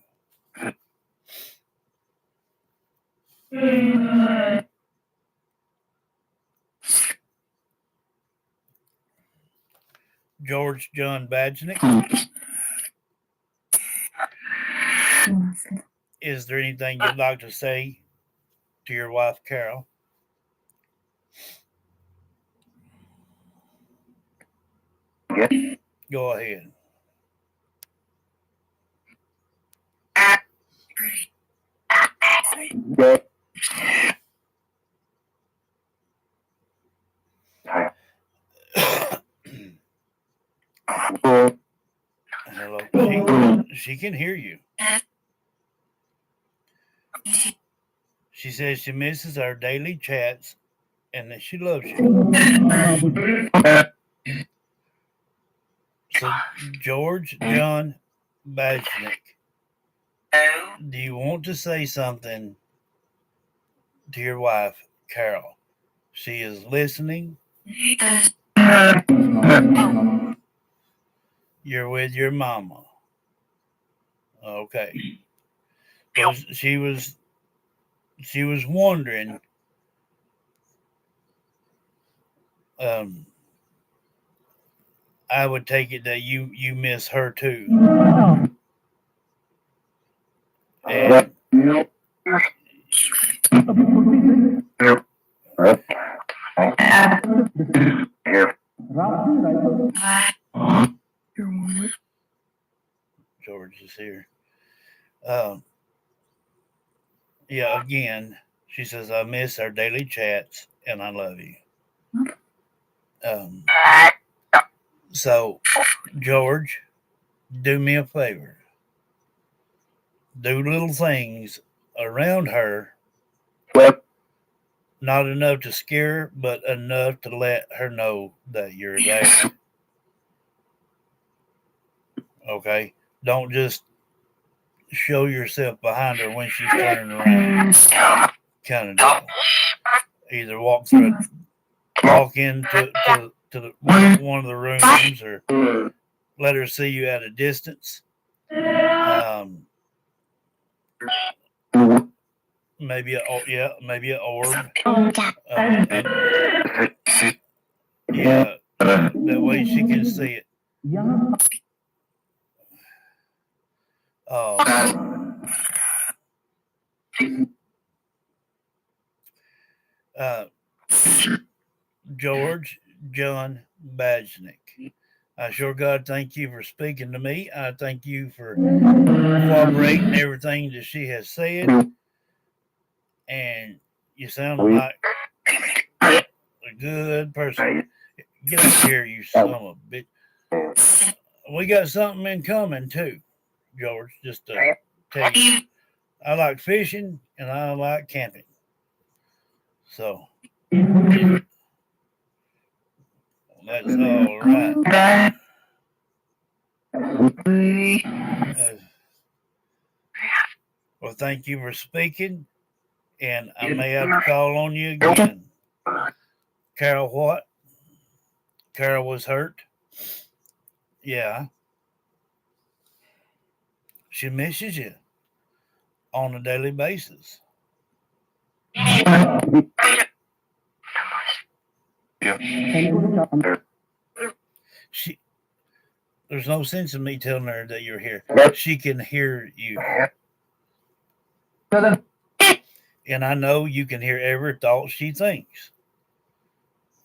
George John Badgenick, is there anything you'd like to say to your wife, Carol? Go ahead. Hello. She can hear you. She says she misses our daily chats and that she loves you. So, George John Badgenick, do you want to say something to your wife, Carol? She is listening. You're with your mama. Okay. So she was wondering, I would take it that you miss her too. And George is here. Yeah, again, she says, I miss our daily chats and I love you. So, George, do me a favor. Do little things around her, not enough to scare her, but enough to let her know that you're there. Okay? Don't just show yourself behind her when she's turning around. Kind of deal. Either walk into one of the rooms or let her see you at a distance. Maybe an orb. Yeah, that way she can see it. George John Badgenick, I sure God thank you for speaking to me. I thank you for cooperating everything that she has said. And you sound like a good person. Get up here, you son of a bitch. We got something in common too, George. Just to tell you, I like fishing and I like camping. So that's all right. Well, thank you for speaking, and I may have to call on you again. Carol, what? Carol was hurt? Yeah. She misses you on a daily basis. There's no sense in me telling her that you're here. She can hear you. And I know you can hear every thought she thinks.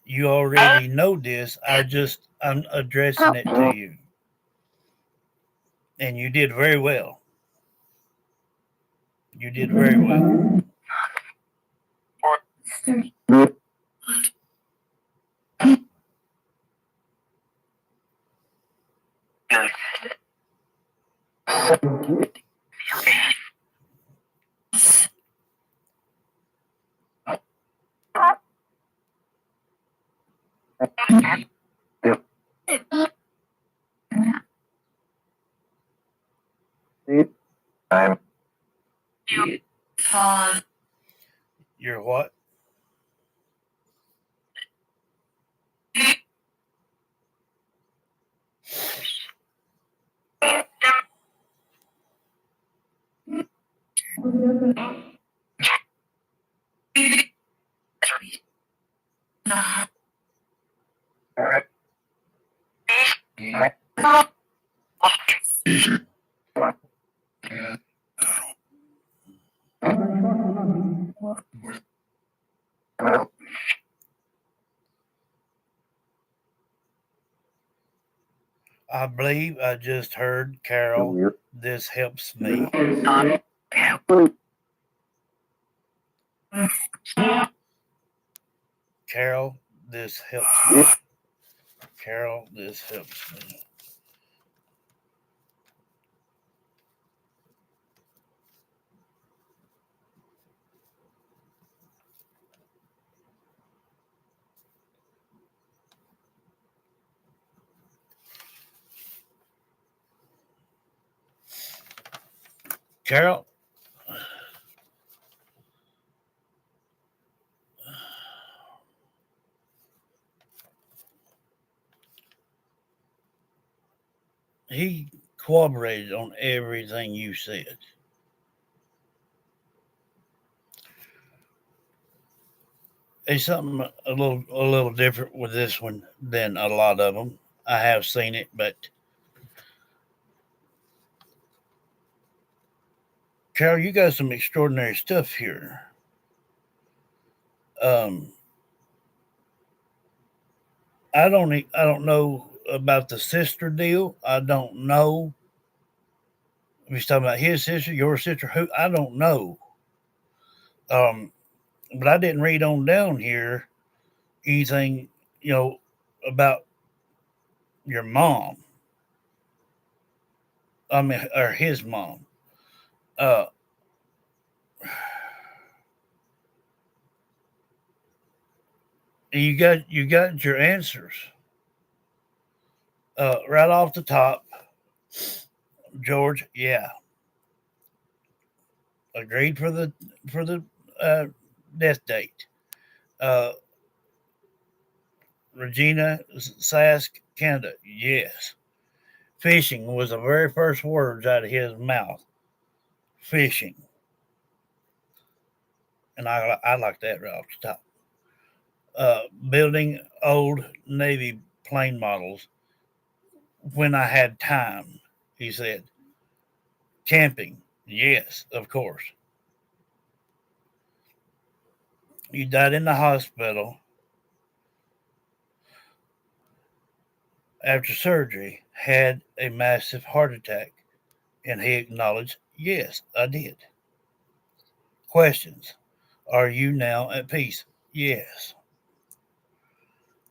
You already know this. I'm addressing it to you. And you did very well. You did very well. You're what? I believe I just heard Carol. This helps me. Carol, this helps me. Carol, this helps me. Carol, he cooperated on everything you said. There's something a little different with this one than a lot of them. I have seen it, but Carol, you got some extraordinary stuff here. Um, I don't know about the sister deal. I don't know if he's talking about his sister, your sister, who I don't know. Um, but I didn't read on down here anything, you know, about your mom. I mean, or his mom. Uh, you got your answers right off the top. George, yeah, agreed for the uh, death date. Uh, Regina Sask, Canada, yes. Fishing was the very first words out of his mouth. Fishing, and I like that right off the top. Building old Navy plane models when I had time, he said. Camping, yes, of course. You died in the hospital after surgery, had a massive heart attack, and he acknowledged, yes, I did. Questions. Are you now at peace? Yes.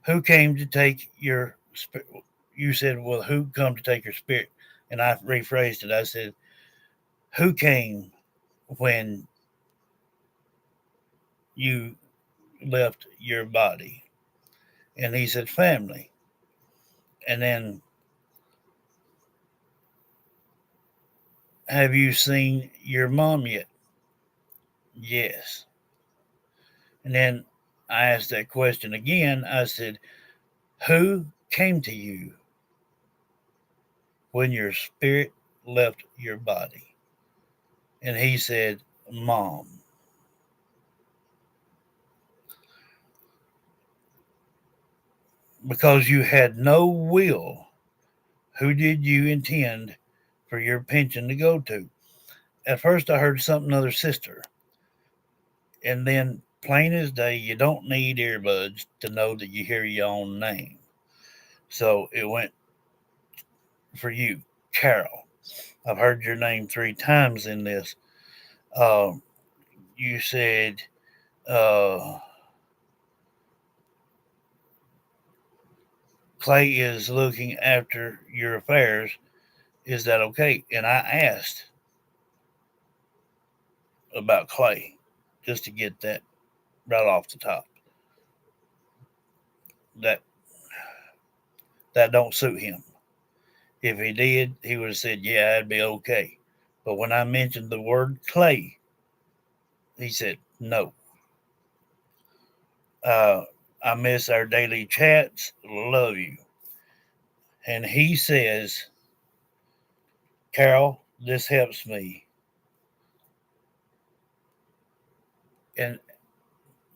Who came to take your spirit? You said, well, who come to take your spirit? And I rephrased it. I said, who came when you left your body? And he said, family. And then, have you seen your mom yet? Yes. And then I asked that question again. I said, who came to you when your spirit left your body? And he said, Mom. Because you had no will, who did you intend for your pension to go to? At first, I heard something other sister. And then, plain as day, you don't need earbuds to know that you hear your own name. So it went for you, Carol. I've heard your name 3 times in this. Uh, you said, uh, Clay is looking after your affairs. Is that okay? And I asked about Clay just to get that right off the top. That that don't suit him. If he did, he would have said, "Yeah, it'd be okay." But when I mentioned the word Clay, he said, "No." Uh, I miss our daily chats. Love you. And he says, "Carol, this helps me. And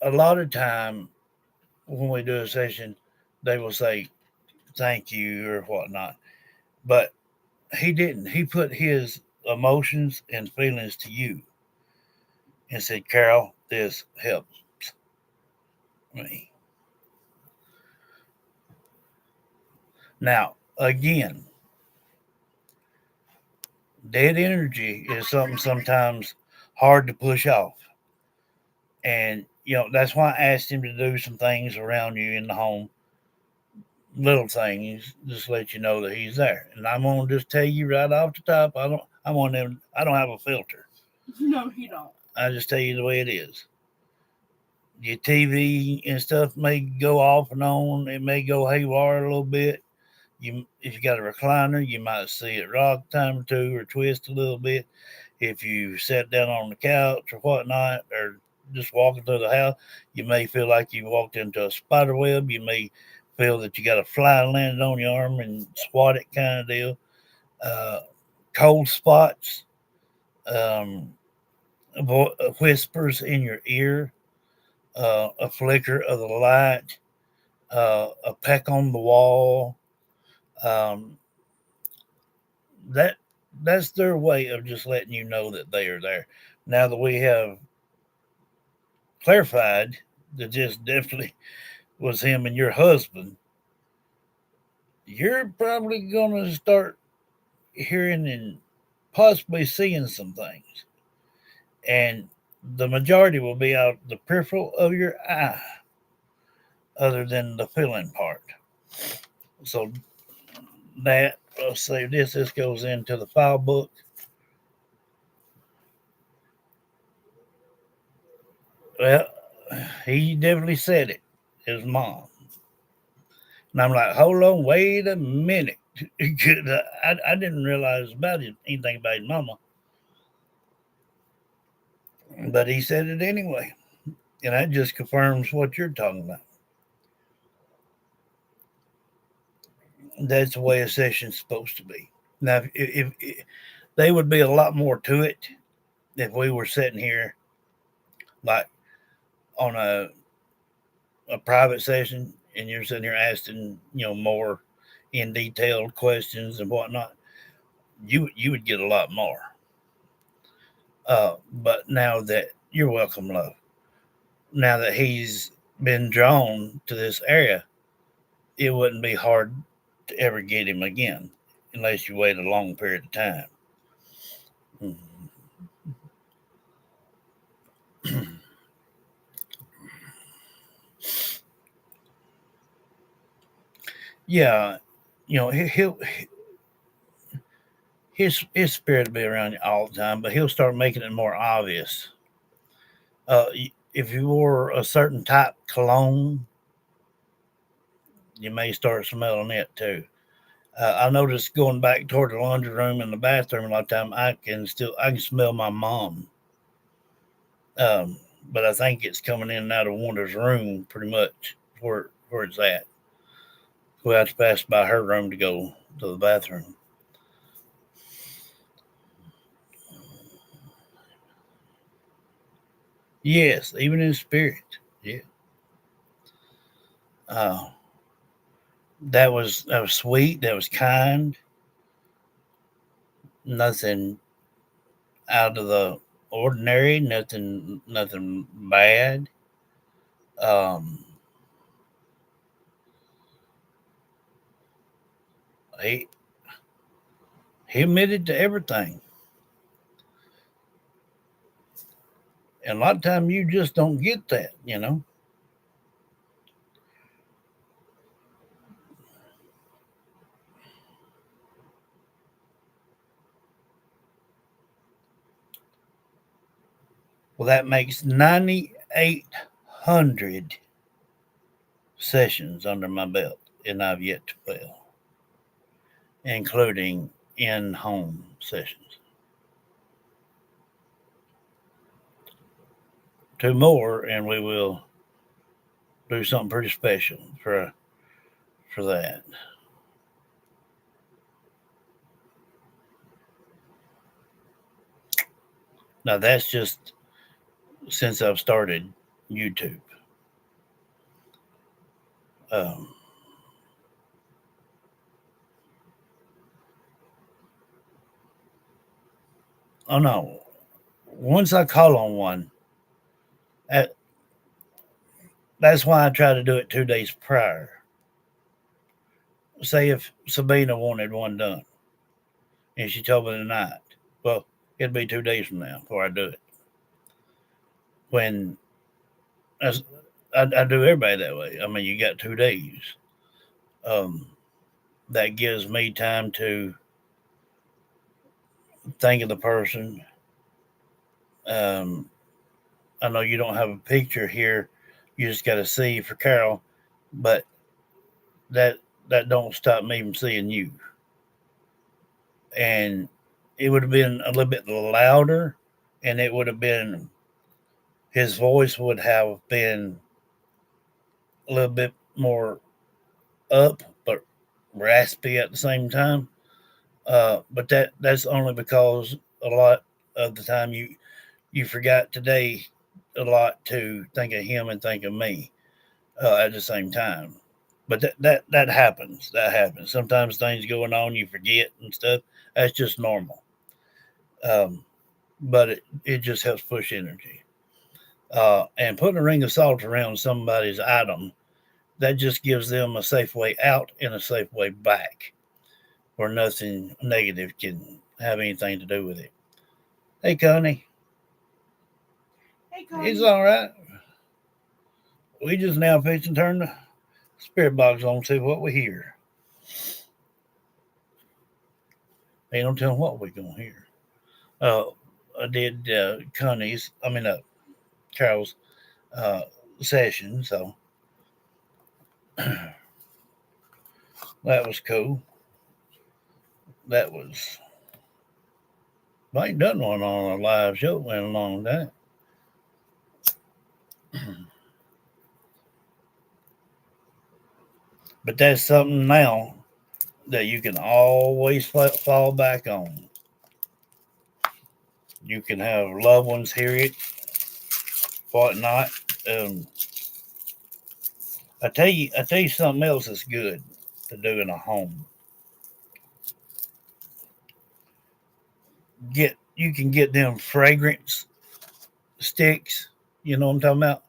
a lot of time when we do a session, they will say thank you or whatnot. But he didn't. He put his emotions and feelings to you and said, Carol, this helps me. Now, again, dead energy is something sometimes hard to push off. And, that's why I asked him to do some things around you in the home, little things, just let you know that he's there. And I'm gonna just tell you right off the top, I don't have a filter. No, you don't. I just tell you the way it is. Your TV and stuff may go off and on. It may go haywire a little bit. If you got a recliner, you might see it rock a time or two or twist a little bit. If you sat down on the couch or whatnot, or just walking through the house, you may feel like you walked into a spider web. You may feel that you got a fly landed on your arm and swat it kind of deal. Uh, Cold spots, um, whispers in your ear, a flicker of the light, a peck on the wall. Um, that that's their way of just letting you know that they are there. Now that we have clarified that this definitely was him and your husband, you're probably gonna start hearing and possibly seeing some things. And the majority will be out the peripheral of your eye, other than the feeling part. So that, let's save this. This goes into the file book. Well, he definitely said it. His mom. And I'm like, hold on, wait a minute. I didn't realize anything about his mama. But he said it anyway. And that just confirms what you're talking about. That's the way a session's supposed to be. Now, if there would be a lot more to it if we were sitting here like on a private session and you're sitting here asking, more in detailed questions and whatnot, you would get a lot more. But now that you're welcome, love. Now that he's been drawn to this area, it wouldn't be hard to ever get him again, unless you wait a long period of time. Yeah, he'll his spirit will be around you all the time, but he'll start making it more obvious. If you wore a certain type cologne, you may start smelling it too. I noticed going back toward the laundry room and the bathroom a lot of time, I can smell my mom. But I think it's coming in and out of Wanda's room pretty much where it's at. We have to pass by her room to go to the bathroom. Yes, even in spirit. Yeah. Uh, that was sweet. That was kind. Nothing out of the ordinary. Nothing bad. Um, he he admitted to everything, and a lot of time you just don't get that. Well, that makes 9,800 sessions under my belt, and I've yet to fail, including in-home sessions. Two more, and we will do something pretty special for that. Now that's just since I've started YouTube. Um, oh no, once I call on one, that, that's why I try to do it 2 days prior. Say if Sabina wanted one done and she told me tonight, well, it'll be 2 days from now before I do it. When I do everybody that way. I mean, you got 2 days. Um, that gives me time to think of the person. Um, I know you don't have a picture here. You just got to see for Carol, but that that don't stop me from seeing you. And it would have been a little bit louder, and it would have been his voice would have been a little bit more up, but raspy at the same time. But that's only because a lot of the time you forgot today a lot to think of him and think of me at the same time. But that happens. That happens. Sometimes things going on, you forget and stuff. That's just normal. Um, but it just helps push energy. And putting a ring of salt around somebody's item, that just gives them a safe way out and a safe way back, where nothing negative can have anything to do with it. Hey, Connie, Hey, Connie. it's all right. We just now fixing to turn the spirit box on, see what we hear. They don't tell what we're gonna hear. Uh, I did Carol's uh, session, so that was cool. That was I ain't done one on a live show in a long time. But that's something now that you can always fall back on. You can have loved ones hear it, whatnot. Um, I tell you something else that's good to do in a home. You can get them fragrance sticks. You know what I'm talking about?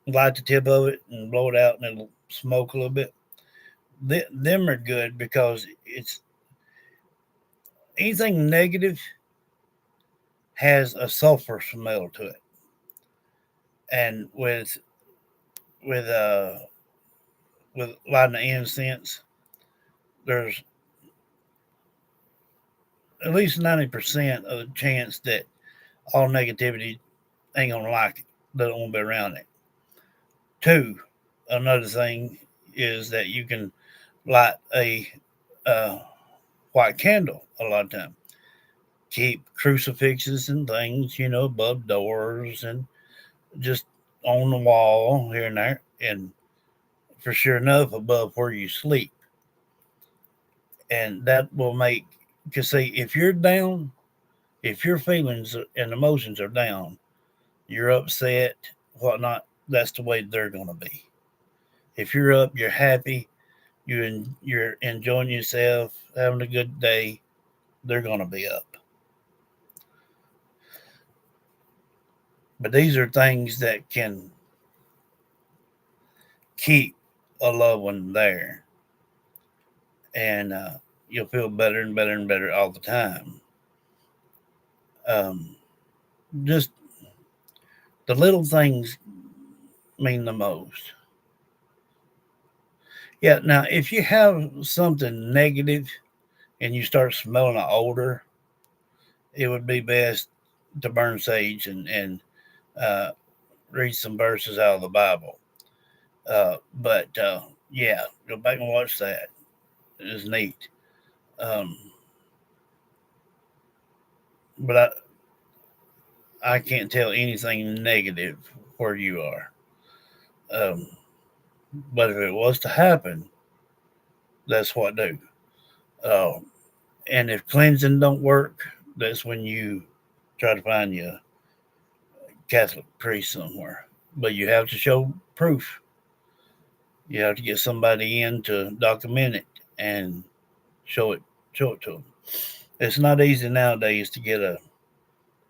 Light the tip of it and blow it out, and it'll smoke a little bit. Them are good because it's anything negative has a sulfur smell to it, and with uh with lighting the incense, there's at least 90% of the chance that all negativity ain't gonna like it, they don't want to be around it. Two, another thing is that you can light a uh, white candle a lot of time. Keep crucifixes and things, above doors and just on the wall here and there, and for sure enough above where you sleep. And that will make, because see, if you're down, if your feelings and emotions are down, you're upset, whatnot, that's the way they're going to be. If you're up, you're happy, you're enjoying yourself, having a good day, they're going to be up. But these are things that can keep a loved one there, and you'll feel better and better and better all the time. Um, just the little things mean the most. Yeah. Now, if you have something negative and you start smelling an odor, it would be best to burn sage and uh, read some verses out of the Bible. But yeah, go back and watch that. It is neat. Um, but I can't tell anything negative where you are. Um, but if it was to happen, that's what do. Uh, and if cleansing don't work, that's when you try to find you Catholic priest somewhere, but you have to show proof. You have to get somebody in to document it and show it to them. It's not easy nowadays to get a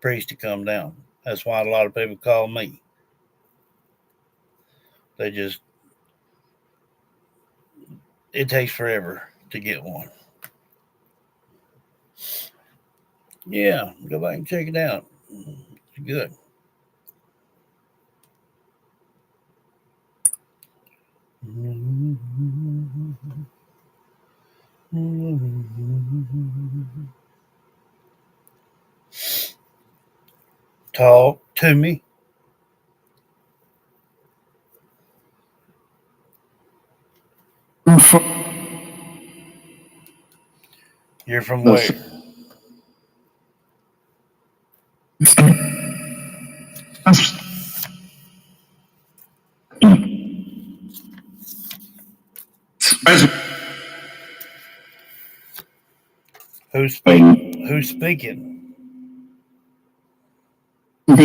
priest to come down. That's why a lot of people call me. They just it takes forever to get one. Yeah, go back and check it out. It's good. Talk to me. You're from where? Who's speaking? Who's speaking? Who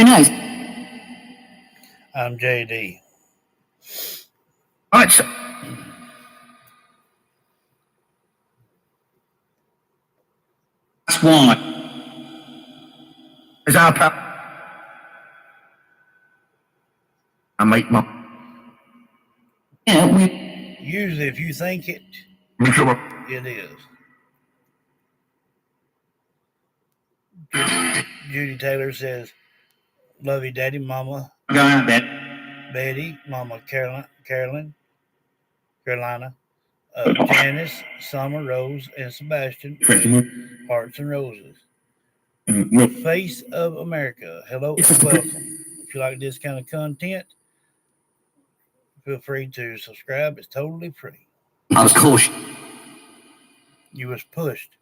knows? I'm JD. Right, so that's why. Is our I make my. Yeah, we. Usually, if you think it, it is. Judy Taylor says, "Love you, Daddy, Mama." Go out there. Betty, Mama Carolina, Janice, Summer, Rose, and Sebastian. Hearts and Roses. Face of America. Hello and welcome. If you like this kind of content, feel free to subscribe. It's totally free. I was cautious. You was pushed.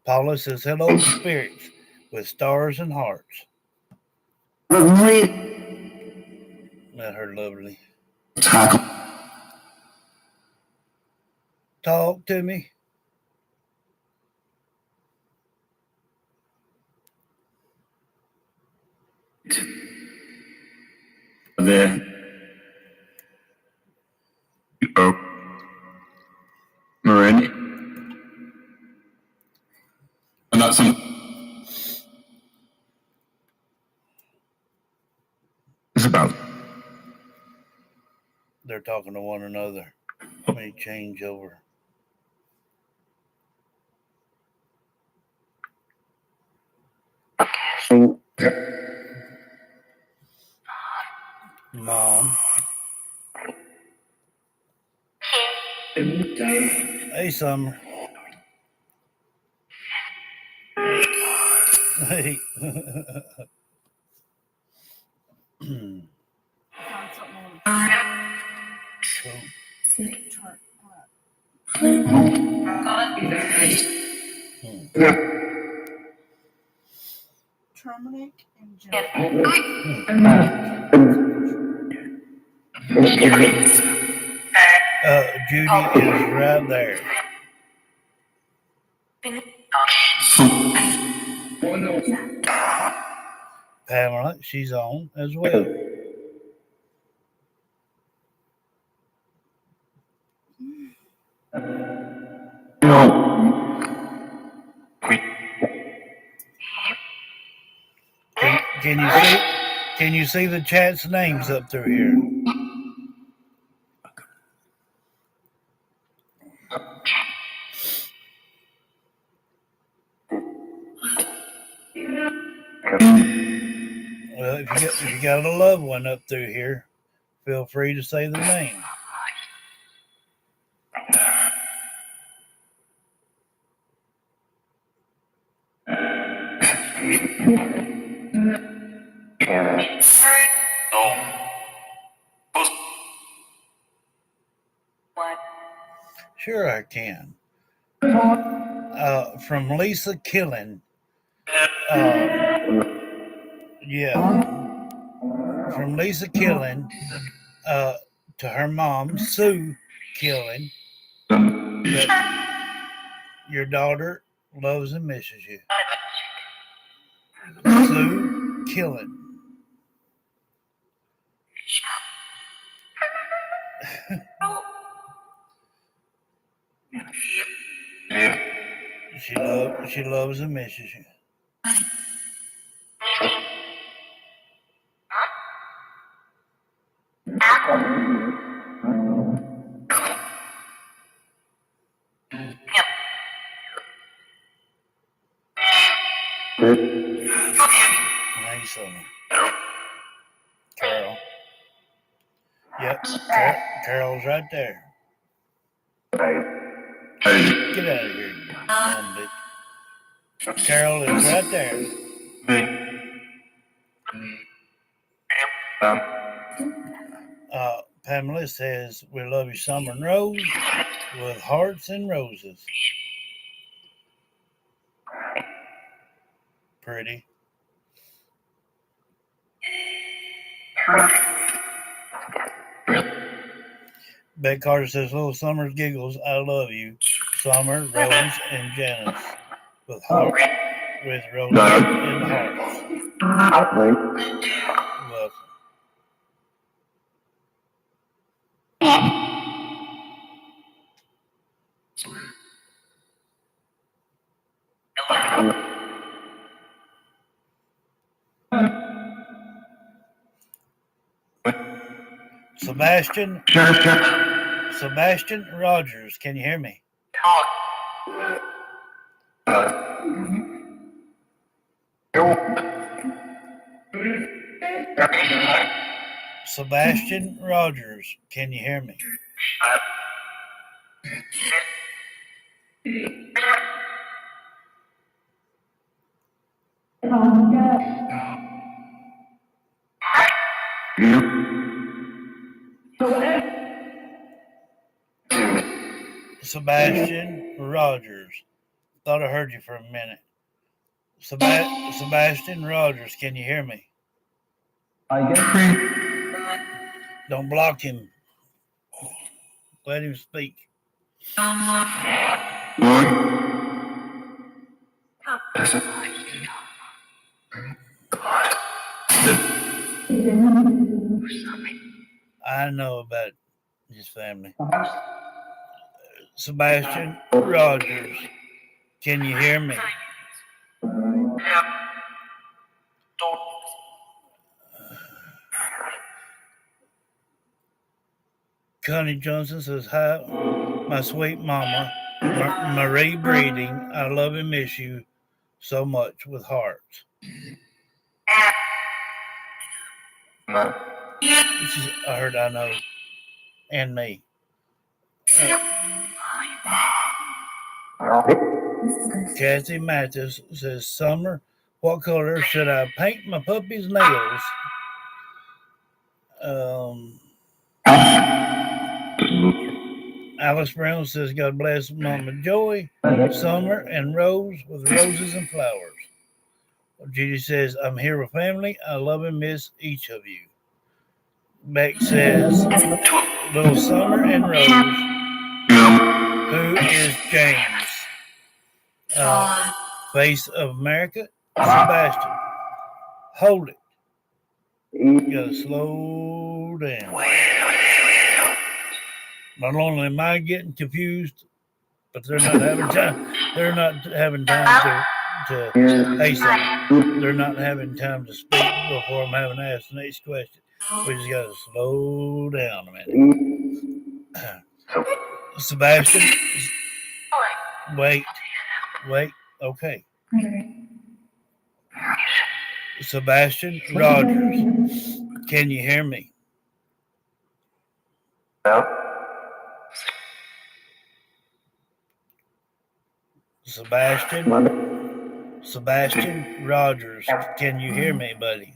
Paula says, hello, spirits with stars and hearts. Not her lovely. Talk to me. There. Oh. Miranda. And that's some. It's about. They're talking to one another. Let me change over. Mom. Hey, Summer. Hey. Found something Terminate and Judy is right there. Pamela, she's on as well. Can you see the chat's names up through here? Well, if you got a loved one up through here, feel free to say their name. Sure, I can. From Lisa Killen. Yeah. From Lisa Killen to her mom, Sue Killen. that your daughter loves and misses you. Sue Killen. She loves and misses you. Hey, Summer. Carol. Yep, Carol's right there. Get out of here, you dumb bitch. Carol is right there. Pamela says, we love you, Summer and Rose, with hearts and roses. Pretty. Beck Carter says, little Summer's giggles, I love you, Summer, Rose, and Janice, with hearts, with roses and hearts. Welcome. Sebastian Rogers, can you hear me? Sebastian Rogers, can you hear me? Sebastian Rogers. Thought I heard you for a minute. Sebastian Rogers, can you hear me? Don't block him. Let him speak. I know about his family. Sebastian Rogers, can you hear me? Connie Johnson says, hi, my sweet mama, Marie Breeding. I love and miss you so much with hearts. I heard I know. And me. Kathy Mathis says, Summer, what color should I paint my puppy's nails? Alice Brown says, God bless Mama Joy, Summer, and Rose with roses and flowers. Judy says, I'm here with family. I love and miss each of you. Beck says, little Summer and Rose. Who is James? Face of America, Sebastian. Hold it. You gotta slow down. Not only am I getting confused, but they're not having time. They're not having time to hey something. They're not having time to speak before I'm having to ask the next question. We just gotta slow down a minute. Sebastian, wait, okay. Sebastian Rogers, can you hear me? Sebastian Rogers, can you hear me, buddy?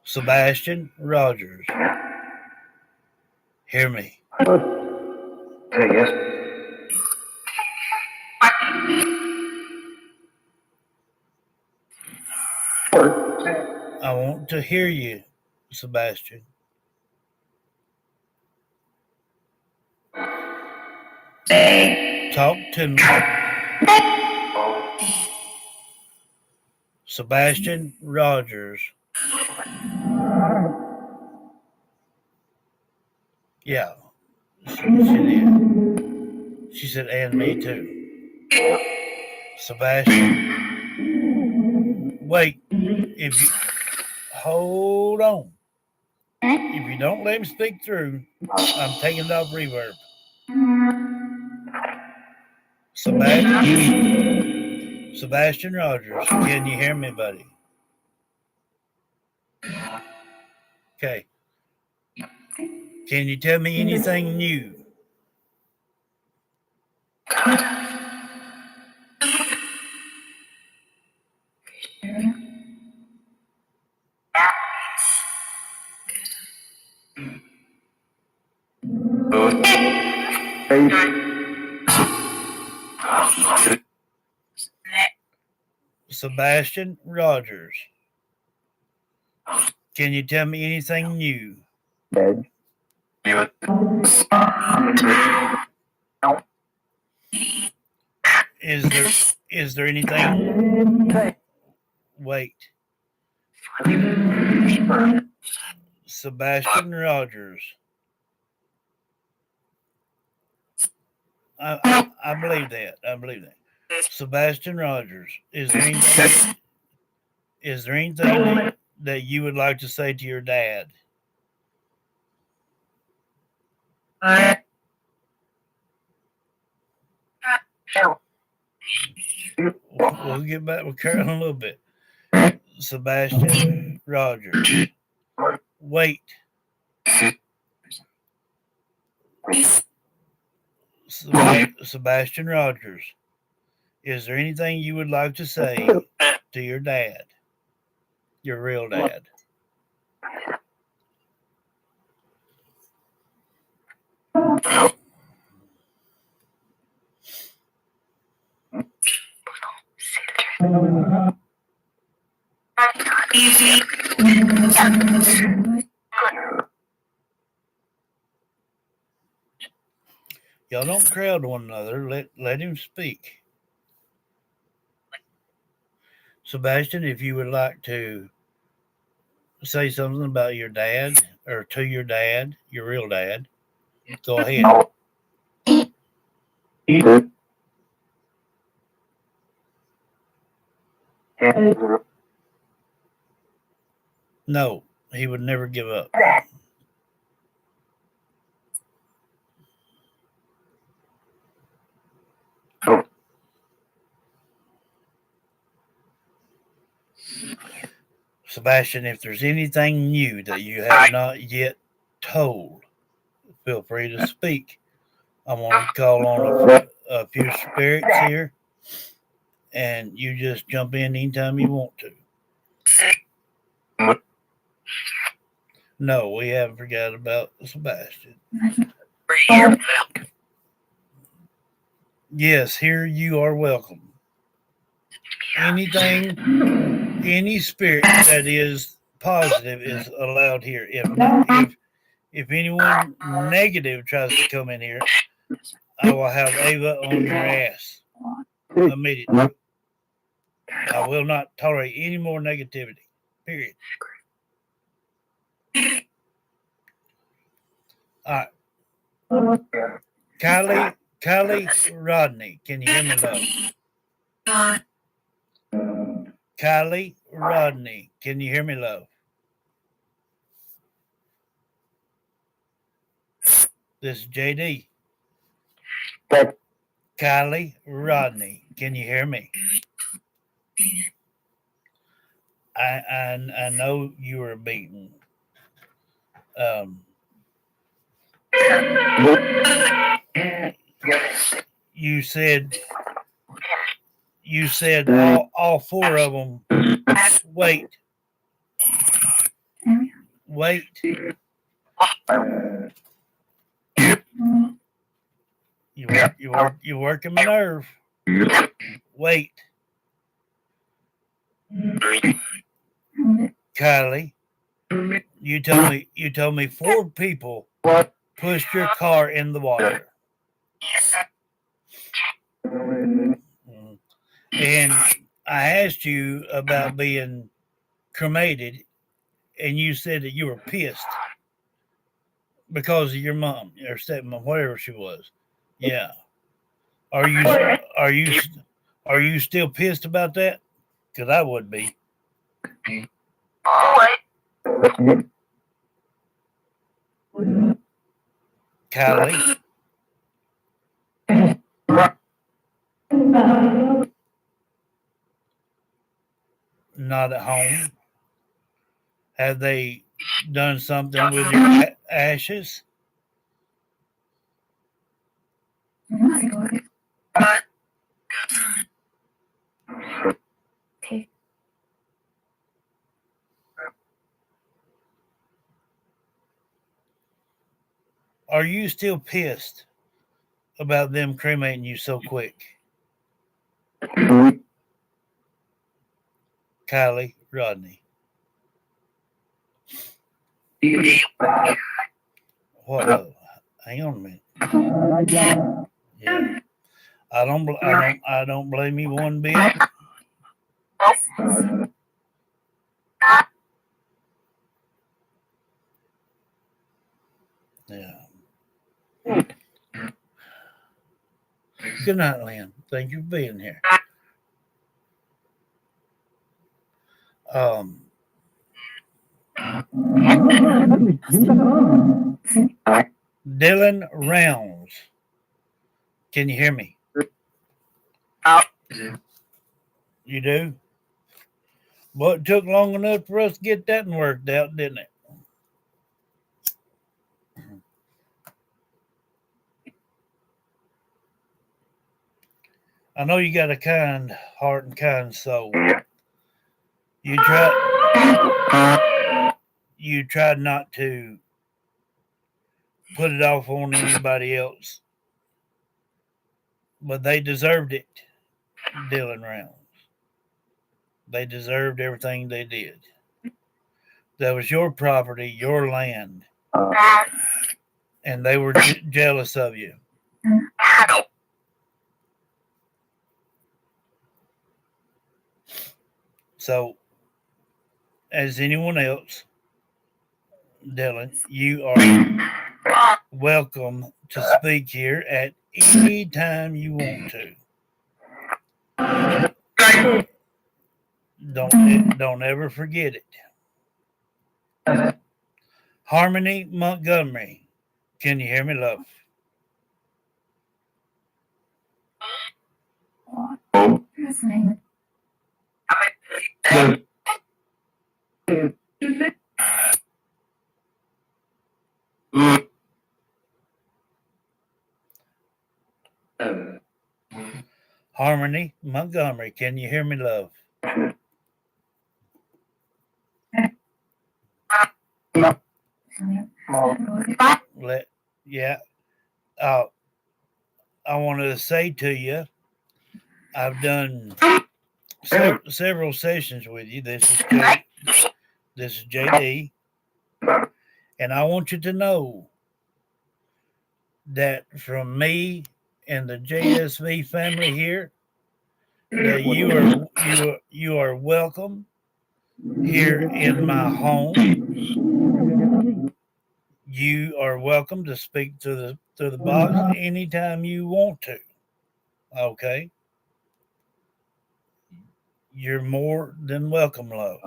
Sebastian Rogers, hear me. Yes. I want to hear you, Sebastian. Talk to me. Sebastian Rogers. Yeah, she did. She said, and me too. Sebastian. Wait, if you hold on. If you don't let him speak through, I'm taking it off reverb. Sebastian Rogers, can you hear me, buddy? Okay. Can you tell me anything new? Sebastian Rogers, can you tell me anything new? Is there anything? Wait. Sebastian Rogers. I believe that. I believe that. Sebastian Rogers. Is there anything that you would like to say to your dad? We'll get back with Carol in a little bit. Sebastian Rogers. Wait. Sebastian Rogers. Is there anything you would like to say to your dad? Your real dad? Y'all don't crowd one another. Let him speak. Sebastian, if you would like to say something about your dad or to your dad, your real dad, go ahead. No, he would never give up. Sebastian, if there's anything new that you have not yet told, feel free to speak. I'm going to call on a few spirits here, and you just jump in anytime you want to. No, we haven't forgot about Sebastian. Yes, here you are welcome. Anything, any spirit that is positive is allowed here. If anyone negative tries to come in here, I will have Ava on your ass immediately. I will not tolerate any more negativity. Period. All right. Kylie Rodney, can you hear me, love? Kylie Rodney, can you hear me, love? This is JD. Kylie Rodney, can you hear me? I know you were beaten. You said all four of them. Wait. You're working my nerve. Wait. Kylie, you told me 4 people pushed your car in the water. Mm. And I asked you about being cremated, and you said that you were pissed because of your mom or stepmom, whatever she was. Yeah. Are you are you are you still pissed about that? Because I would be. Kylie, not at home. Have they done something with your ashes? Are you still pissed about them cremating you so quick? Kylie, Rodney. What? Hang on a minute. Yeah, I don't blame you one bit. Yeah. Good night, Lynn. Thank you for being here. Dylan Rounds. Can you hear me? You do? Well, it took long enough for us to get that one worked out, didn't it? I know you got a kind heart and kind soul. You tried not to put it off on anybody else, but they deserved it, Dylan Rounds. They deserved everything they did. That was your property, your land, and they were jealous of you. So, as anyone else, Dylan, you are welcome to speak here at any time you want to. Don't ever forget it. Harmony Montgomery, can you hear me, love? Harmony Montgomery, can you hear me, love? Yeah. I want to say to you, I've done several sessions with you. This is JD, and I want you to know that from me and the JSV family here, that you are welcome here in my home. You are welcome to speak to the box anytime you want to. Okay? You're more than welcome, love.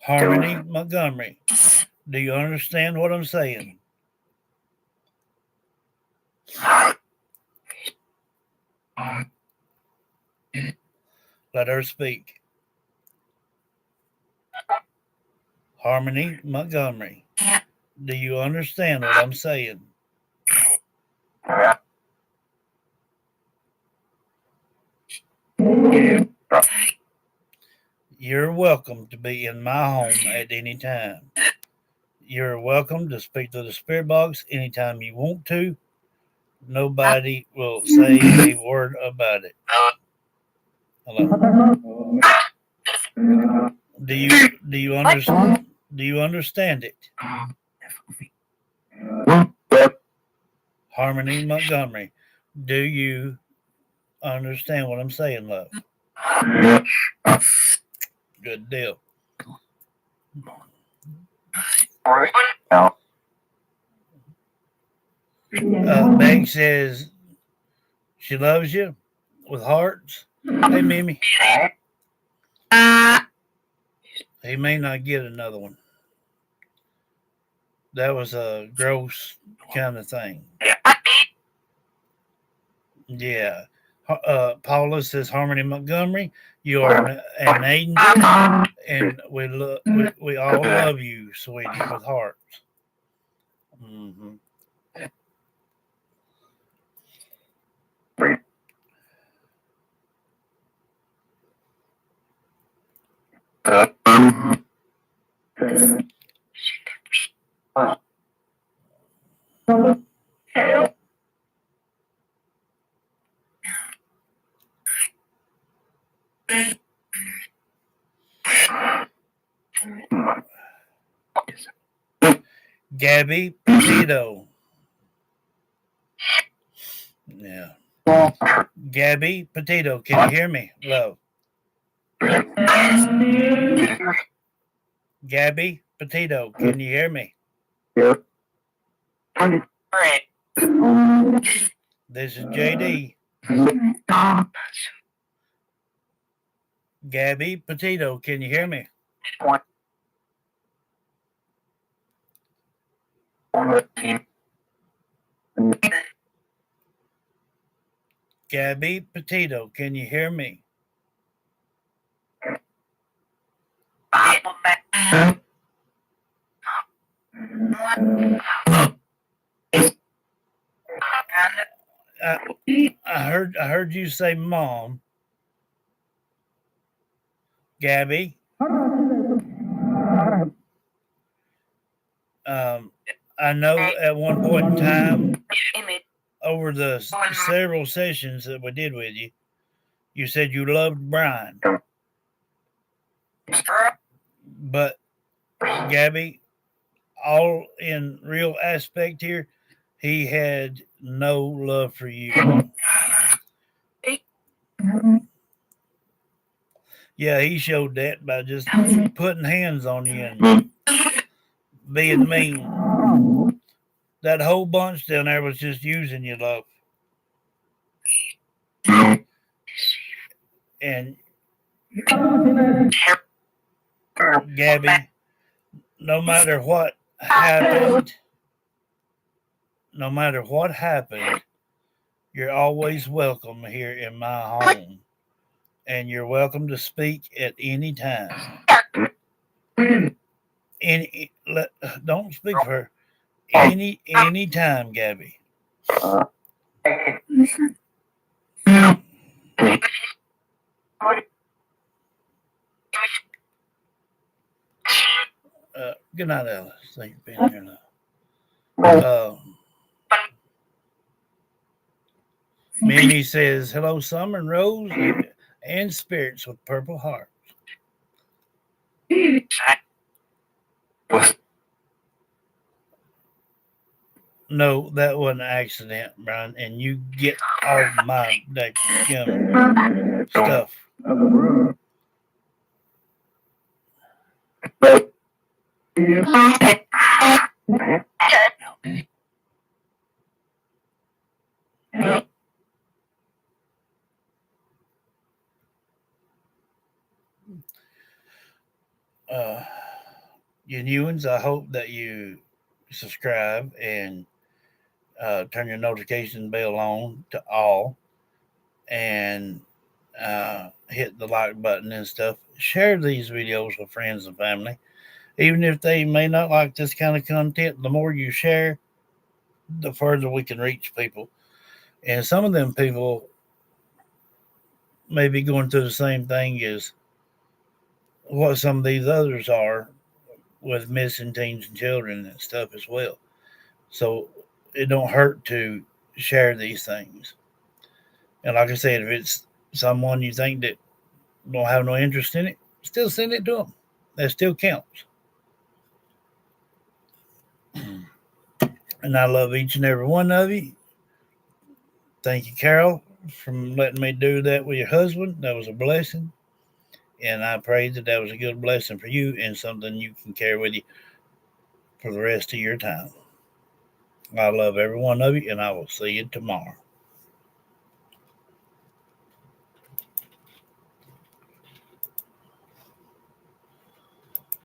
Harmony Montgomery, do you understand what I'm saying? Let her speak. Harmony Montgomery, do you understand what I'm saying? You're welcome to be in my home at any time. You're welcome to speak to the spirit box anytime you want to. Nobody will say a word about it. Hello. Do you understand? Do you understand it? Harmony Montgomery. Do you understand what I'm saying, love? Good deal. Meg says she loves you with hearts. Hey, Mimi. He may not get another one. That was a gross kind of thing. Yeah. Paula says, Harmony Montgomery, you are an angel, and we all love you, sweetie, with hearts. Mm-hmm. Gabby Petito. Yeah. Gabby Petito, can you hear me, love? Gabby Petito, can you hear me? This is JD. Gabby Petito, can you hear me? Gabby Petito, can you hear me? I heard you say mom. Gabby. I know at one point in time, over the several sessions that we did with you, you said you loved Brian. But Gabby, all in real aspect here, he had no love for you. Yeah, he showed that by just putting hands on you and being mean. That whole bunch down there was just using you, love. And Gabby, no matter what happened, you're always welcome here in my home. And you're welcome to speak at any time. Don't speak for her. Any time, Gabby. Good night, Alice. Thank you for being here now. Mimi says, hello, Summer and Rose and spirits with purple hearts. No, that wasn't an accident, Brian. And you get off my stuff. You Newans, I hope that you subscribe and turn your notification bell on to all and hit the like button and stuff. Share these videos with friends and family. Even if they may not like this kind of content, the more you share, the further we can reach people. And some of them people may be going through the same thing as what some of these others are with missing teens and children and stuff as well. So it don't hurt to share these things. And like I said, if it's someone you think that don't have no interest in it, still send it to them. That still counts. And I love each and every one of you. Thank you, Carol, for letting me do that with your husband. That was a blessing. And I pray that was a good blessing for you and something you can carry with you for the rest of your time. I love every one of you, and I will see you tomorrow.